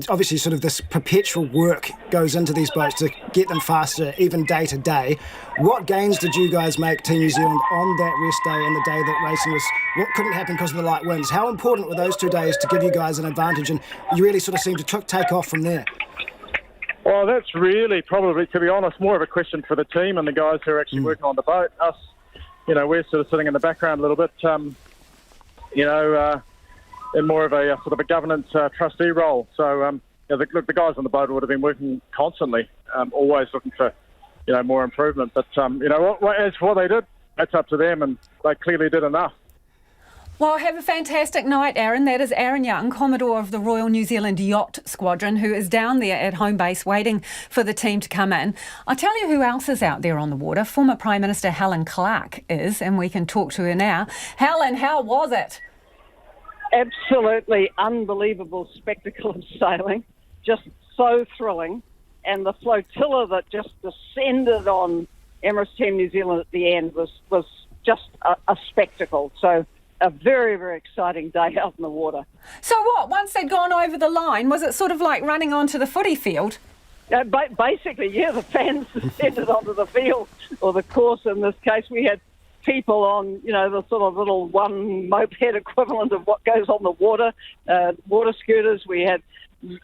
Obviously sort of this perpetual work goes into these boats to get them faster, even day to day. What gains did you guys make, Team New Zealand, on that rest day and the day that racing what couldn't happen because of the light winds? How important were those 2 days to give you guys an advantage, and you really sort of seemed to take off from there? Well, that's really probably, to be honest, more of a question for the team and the guys who are actually working on the boat. Us, we're sort of sitting in the background a little bit, in more of a sort of a governance trustee role. So, the guys on the boat would have been working constantly, always looking for, more improvement. But, as for what they did, that's up to them, and they clearly did enough. Well, have a fantastic night, Aaron. That is Aaron Young, Commodore of the Royal New Zealand Yacht Squadron, who is down there at home base waiting for the team to come in. I'll tell you who else is out there on the water. Former Prime Minister Helen Clark is, and we can talk to her now. Helen, how was it? Absolutely unbelievable spectacle of sailing. Just so thrilling. And the flotilla that just descended on Emirates Team New Zealand at the end was just a spectacle. So a very, very exciting day out in the water. So what, once they'd gone over the line, was it sort of like running onto the footy field? Basically, yeah, the fans descended onto the field, or the course in this case. We had people on, the sort of little one moped equivalent of what goes on the water, water scooters. We had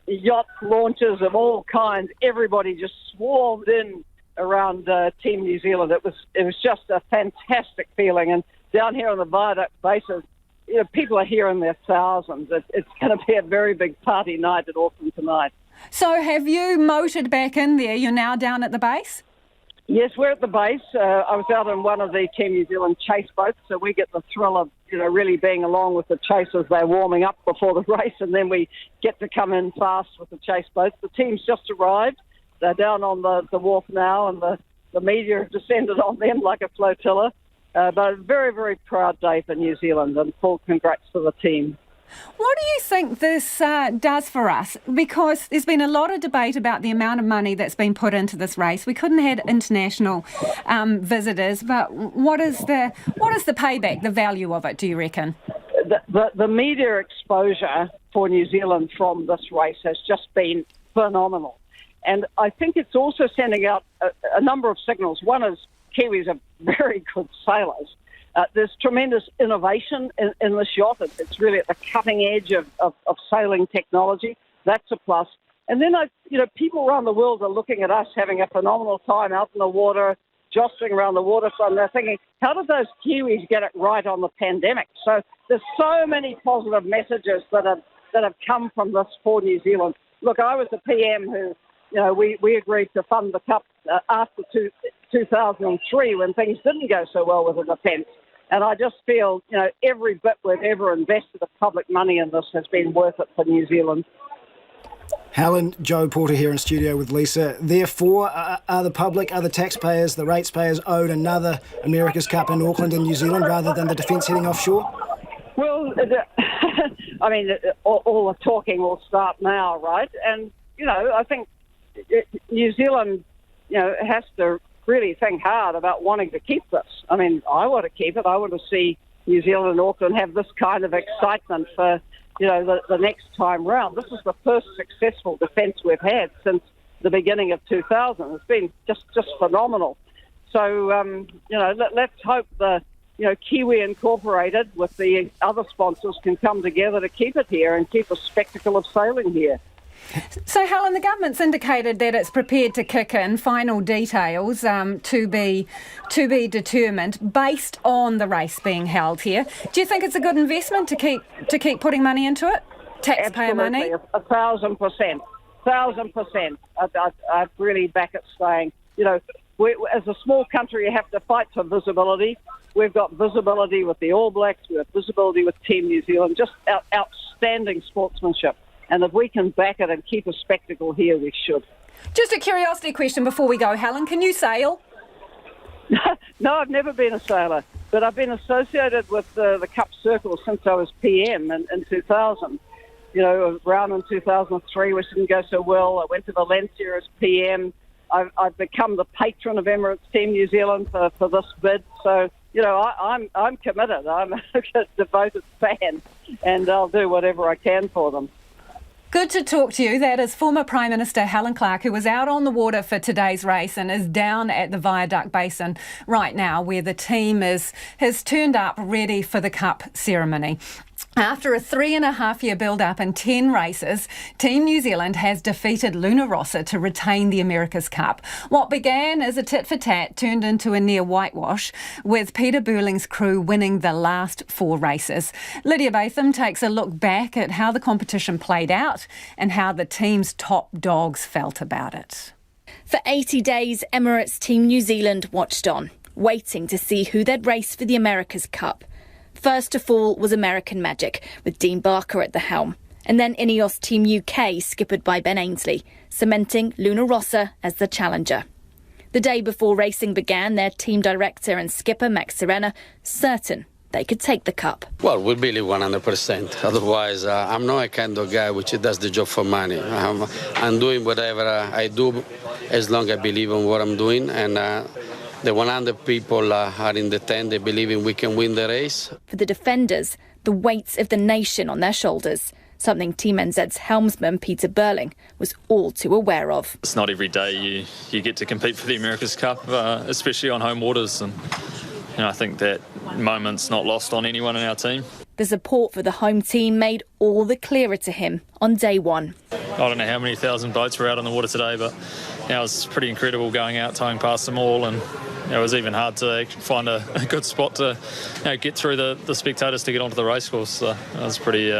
yacht launches of all kinds. Everybody just swarmed in around Team New Zealand. It was just a fantastic feeling. And down here on the Viaduct bases, people are here in their thousands. It's going to be a very big party night at Auckland tonight. So have you motored back in there? You're now down at the base? Yes, we're at the base. I was out on one of the Team New Zealand chase boats, so we get the thrill of, really being along with the chasers. They're warming up before the race, and then we get to come in fast with the chase boats. The team's just arrived. They're down on the wharf now, and the media have descended on them like a flotilla. But a very, very proud day for New Zealand, and full congrats to the team. What do you think this does for us? Because there's been a lot of debate about the amount of money that's been put into this race. We couldn't have international visitors, but what is the payback, the value of it, do you reckon? The media exposure for New Zealand from this race has just been phenomenal. And I think it's also sending out a number of signals. One is Kiwis are very good sailors. There's tremendous innovation in this yacht. It's really at the cutting edge of sailing technology. That's a plus. And then, people around the world are looking at us having a phenomenal time out in the water, jostling around the waterfront. They're thinking, how did those Kiwis get it right on the pandemic? So there's so many positive messages that have come from this for New Zealand. Look, I was the PM who, we agreed to fund the Cup after 2003 when things didn't go so well with the defence. And I just feel, every bit we've ever invested of public money in this has been worth it for New Zealand. Helen, Joe Porter here in studio with Lisa. Therefore, are the public, are the taxpayers, the ratepayers owed another America's Cup in Auckland and New Zealand rather than the defence heading offshore? Well, all the talking will start now, right? And, I think New Zealand, has to really think hard about wanting to keep this. I mean, I want to keep it. I want to see New Zealand and Auckland have this kind of excitement for, the next time round. This is the first successful defence we've had since the beginning of 2000. It's been just phenomenal. So, let's hope the, Kiwi Incorporated with the other sponsors can come together to keep it here and keep a spectacle of sailing here. So, Helen, the government's indicated that it's prepared to kick in final details to be determined based on the race being held here. Do you think it's a good investment to keep putting money into it? Taxpayer money? 1,000%. 1,000%. I'd really back it, saying, as a small country, you have to fight for visibility. We've got visibility with the All Blacks. We have visibility with Team New Zealand. Just outstanding sportsmanship. And if we can back it and keep a spectacle here, we should. Just a curiosity question before we go, Helen. Can you sail? No, I've never been a sailor, but I've been associated with the Cup Circle since I was PM in 2000. Around in 2003, which didn't go so well. I went to Valencia as PM. I've become the patron of Emirates Team New Zealand for this bid. So, I'm committed. I'm a devoted fan, and I'll do whatever I can for them. Good to talk to you. That is former Prime Minister Helen Clark, who was out on the water for today's race and is down at the Viaduct Basin right now, where the team has turned up ready for the Cup ceremony. After a 3.5-year build-up and 10 races, Team New Zealand has defeated Luna Rossa to retain the America's Cup. What began as a tit-for-tat turned into a near whitewash, with Peter Burling's crew winning the last 4 races. Lydia Batham takes a look back at how the competition played out and how the team's top dogs felt about it. For 80 days, Emirates Team New Zealand watched on, waiting to see who they'd race for the America's Cup. First to fall was American Magic, with Dean Barker at the helm, and then Ineos Team UK, skippered by Ben Ainsley, cementing Luna Rossa as the challenger. The day before racing began, their team director and skipper Max Serena certain they could take the cup. Well, we believe 100%. Otherwise, I'm not a kind of guy which does the job for money. I'm doing whatever I do as long as I believe in what I'm doing, and the 100 people are in the tent. They believe in we can win the race. For the defenders, the weight of the nation on their shoulders, something Team NZ's helmsman Peter Burling was all too aware of. It's not every day you get to compete for the America's Cup, especially on home waters, and I think that moment's not lost on anyone in our team. The support for the home team made all the clearer to him on day one. I don't know how many thousand boats were out on the water today, but it was pretty incredible going out, towing past them all, and it was even hard to find a good spot to get through the spectators to get onto the racecourse. So it was pretty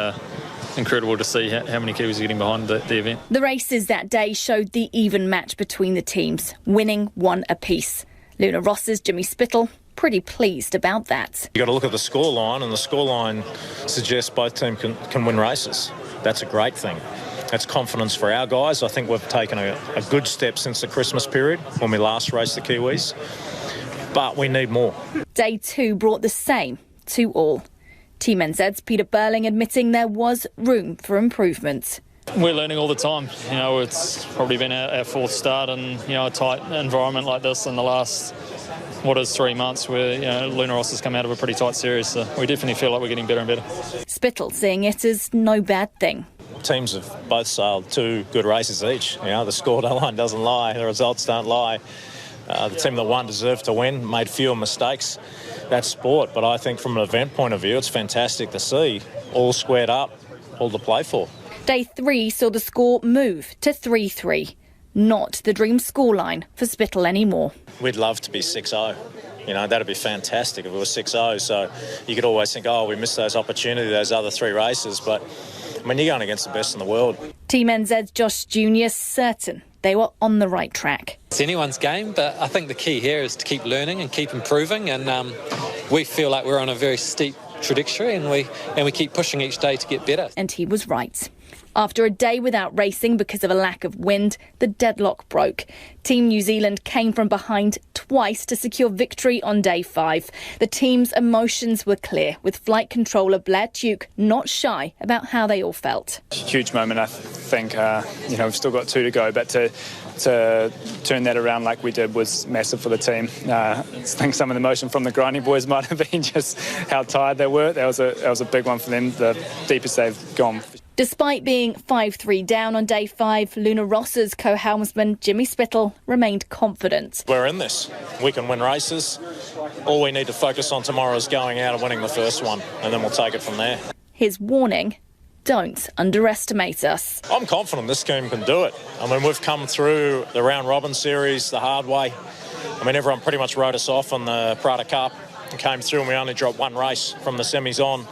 incredible to see how many Kiwis are getting behind the event. The races that day showed the even match between the teams, winning 1 apiece. Luna Rossa's Jimmy Spittle pretty pleased about that. You've got to look at the scoreline, and the scoreline suggests both teams can win races. That's a great thing. That's confidence for our guys. I think we've taken a good step since the Christmas period when we last raced the Kiwis, but we need more. Day 2 brought the same to all. Team NZ's Peter Burling admitting there was room for improvement. We're learning all the time. It's probably been our 4th start in a tight environment like this in the last 3 months, where Luna Rossa's come out of a pretty tight series. So we definitely feel like we're getting better and better. Spittle seeing it as no bad thing. Teams have both sailed 2 good races each. The scoreline doesn't lie, the results don't lie. The team that won deserved to win, made fewer mistakes. That's sport, but I think from an event point of view, it's fantastic to see all squared up, all to play for. Day 3 saw the score move to 3-3. Not the dream scoreline for Spittle anymore. We'd love to be 6-0. That'd be fantastic if it was 6-0. So you could always think, we missed those opportunities, those other 3 races. But, you're going against the best in the world. Team NZ's Josh Jr. certain they were on the right track. It's anyone's game, but I think the key here is to keep learning and keep improving. And we feel like we're on a very steep trajectory, and we keep pushing each day to get better. And he was right. After a day without racing because of a lack of wind, the deadlock broke. Team New Zealand came from behind twice to secure victory on day 5. The team's emotions were clear, with flight controller Blair Duke not shy about how they all felt. Huge moment, I think. We've still got 2 to go, but to turn that around like we did was massive for the team. I think some of the emotion from the grinding boys might have been just how tired they were. That was a big one for them, the deepest they've gone. Despite being 5-3 down on day 5, Luna Rossa's co-helmsman Jimmy Spittle remained confident. We're in this. We can win races. All we need to focus on tomorrow is going out and winning the first one, and then we'll take it from there. His warning, don't underestimate us. I'm confident this team can do it. I mean, we've come through the round robin series the hard way. I mean, everyone pretty much wrote us off on the Prada Cup and came through, and we only dropped one race from the semis on.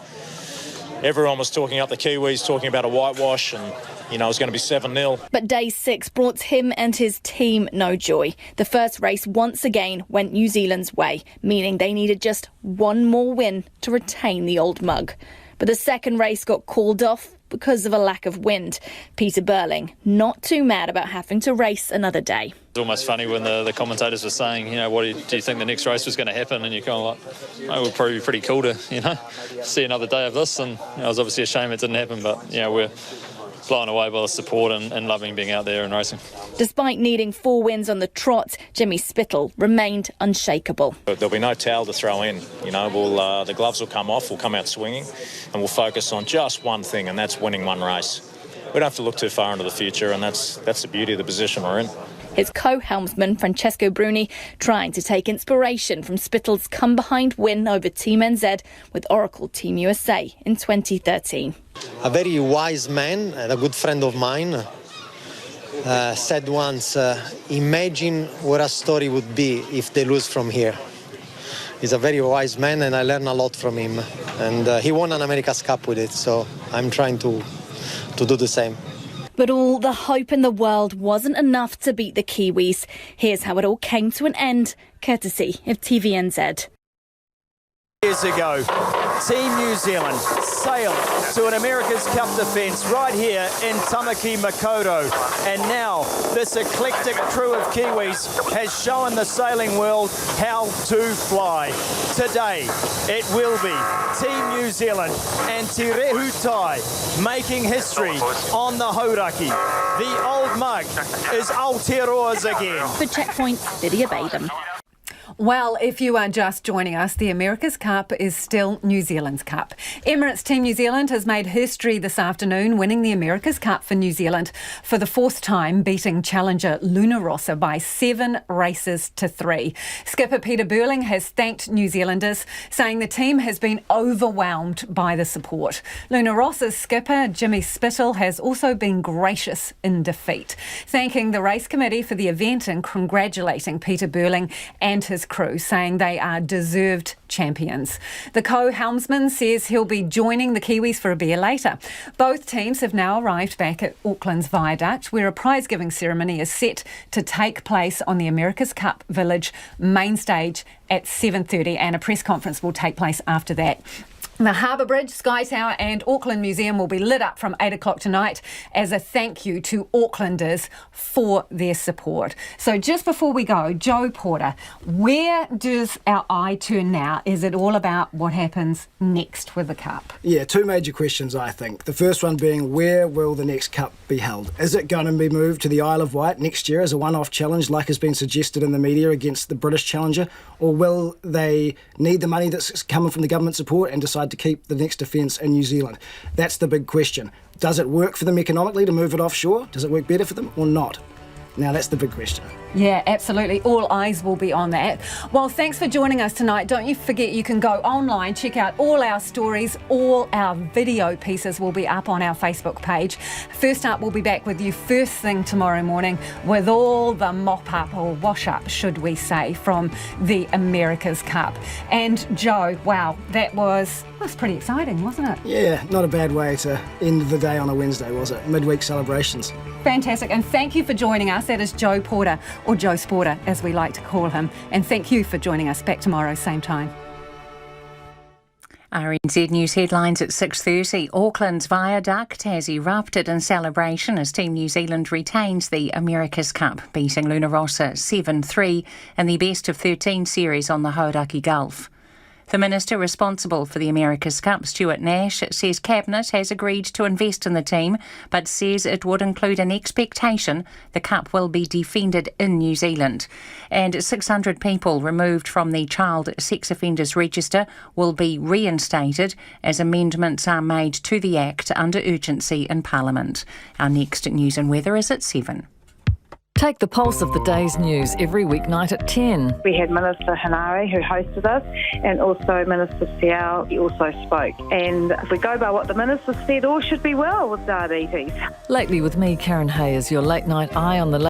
Everyone was talking up the Kiwis, talking about a whitewash, and, you know, it was going to be 7-0. But day 6 brought him and his team no joy. The first race once again went New Zealand's way, meaning they needed just one more win to retain the old mug. But the second race got called off because of a lack of wind. Peter Burling not too mad about having to race another day. It's almost funny when the commentators were saying, you know, what do you think the next race was going to happen? And you're kind of like, oh, it would probably be pretty cool to, you know, see another day of this. And it was obviously a shame it didn't happen, but, you know, we're blown away by the support and loving being out there and racing. Despite needing 4 wins on the trot, Jimmy Spittle remained unshakable. There'll be no towel to throw in. You know, the gloves will come off, we'll come out swinging, and we'll focus on just one thing, and that's winning one race. We don't have to look too far into the future, and that's the beauty of the position we're in. His co-helmsman Francesco Bruni trying to take inspiration from Spittle's come-behind win over Team NZ with Oracle Team USA in 2013. A very wise man and a good friend of mine said once, imagine what a story would be if they lose from here. He's a very wise man, and I learned a lot from him. And he won an America's Cup with it, so I'm trying to do the same. But all the hope in the world wasn't enough to beat the Kiwis. Here's how it all came to an end, courtesy of TVNZ. Years ago, Team New Zealand sailed to an America's Cup defence right here in Tamaki Makaurau. And now this eclectic crew of Kiwis has shown the sailing world how to fly. Today, it will be Team New Zealand and Te Rehu Tai making history on the Hauraki. The old mug is Aotearoa's again. For checkpoints, Lydia Batham. Well, if you are just joining us, the America's Cup is still New Zealand's Cup. Emirates Team New Zealand has made history this afternoon, winning the America's Cup for New Zealand for the 4th time, beating challenger Luna Rossa by 7 races to 3. Skipper Peter Burling has thanked New Zealanders, saying the team has been overwhelmed by the support. Luna Rossa's skipper Jimmy Spittle has also been gracious in defeat, thanking the race committee for the event and congratulating Peter Burling and his crew, saying they are deserved champions. The co-helmsman says he'll be joining the Kiwis for a beer later. Both teams have now arrived back at Auckland's Viaduct, where a prize-giving ceremony is set to take place on the America's Cup Village main stage at 7:30, and a press conference will take place after that. The Harbour Bridge, Sky Tower and Auckland Museum will be lit up from 8 o'clock tonight as a thank you to Aucklanders for their support. So just before we go, Joe Porter, where does our eye turn now? Is it all about what happens next with the Cup? Yeah, 2 major questions, I think. The first one being, where will the next Cup be held? Is it going to be moved to the Isle of Wight next year as a one-off challenge like has been suggested in the media against the British challenger? Or will they need the money that's coming from the government support and decide to keep the next defence in New Zealand? That's the big question. Does it work for them economically to move it offshore? Does it work better for them or not? Now, that's the big question. Yeah, absolutely. All eyes will be on that. Well, thanks for joining us tonight. Don't you forget you can go online, check out all our stories, all our video pieces will be up on our Facebook page. First up, we'll be back with you first thing tomorrow morning with all the mop-up or wash-up, should we say, from the America's Cup. And Joe, wow, that was pretty exciting, wasn't it? Yeah, not a bad way to end the day on a Wednesday, was it? Midweek celebrations. Fantastic, and thank you for joining us. That is Joe Porter, or Joe Sporter, as we like to call him. And thank you for joining us. Back tomorrow, same time. RNZ News headlines at 6:30. Auckland's Viaduct has erupted in celebration as Team New Zealand retains the America's Cup, beating Luna Rossa 7-3 in the best of 13 series on the Hauraki Gulf. The Minister responsible for the America's Cup, Stuart Nash, says Cabinet has agreed to invest in the team, but says it would include an expectation the Cup will be defended in New Zealand. And 600 people removed from the Child Sex Offenders Register will be reinstated as amendments are made to the Act under urgency in Parliament. Our next news and weather is at 7. Take the pulse of the day's news every weeknight at 10. We had Minister Hanare who hosted us, and also Minister Seow, he also spoke. And if we go by what the Minister said, all should be well with diabetes. Lately with me, Karen Hayes, your late night eye on the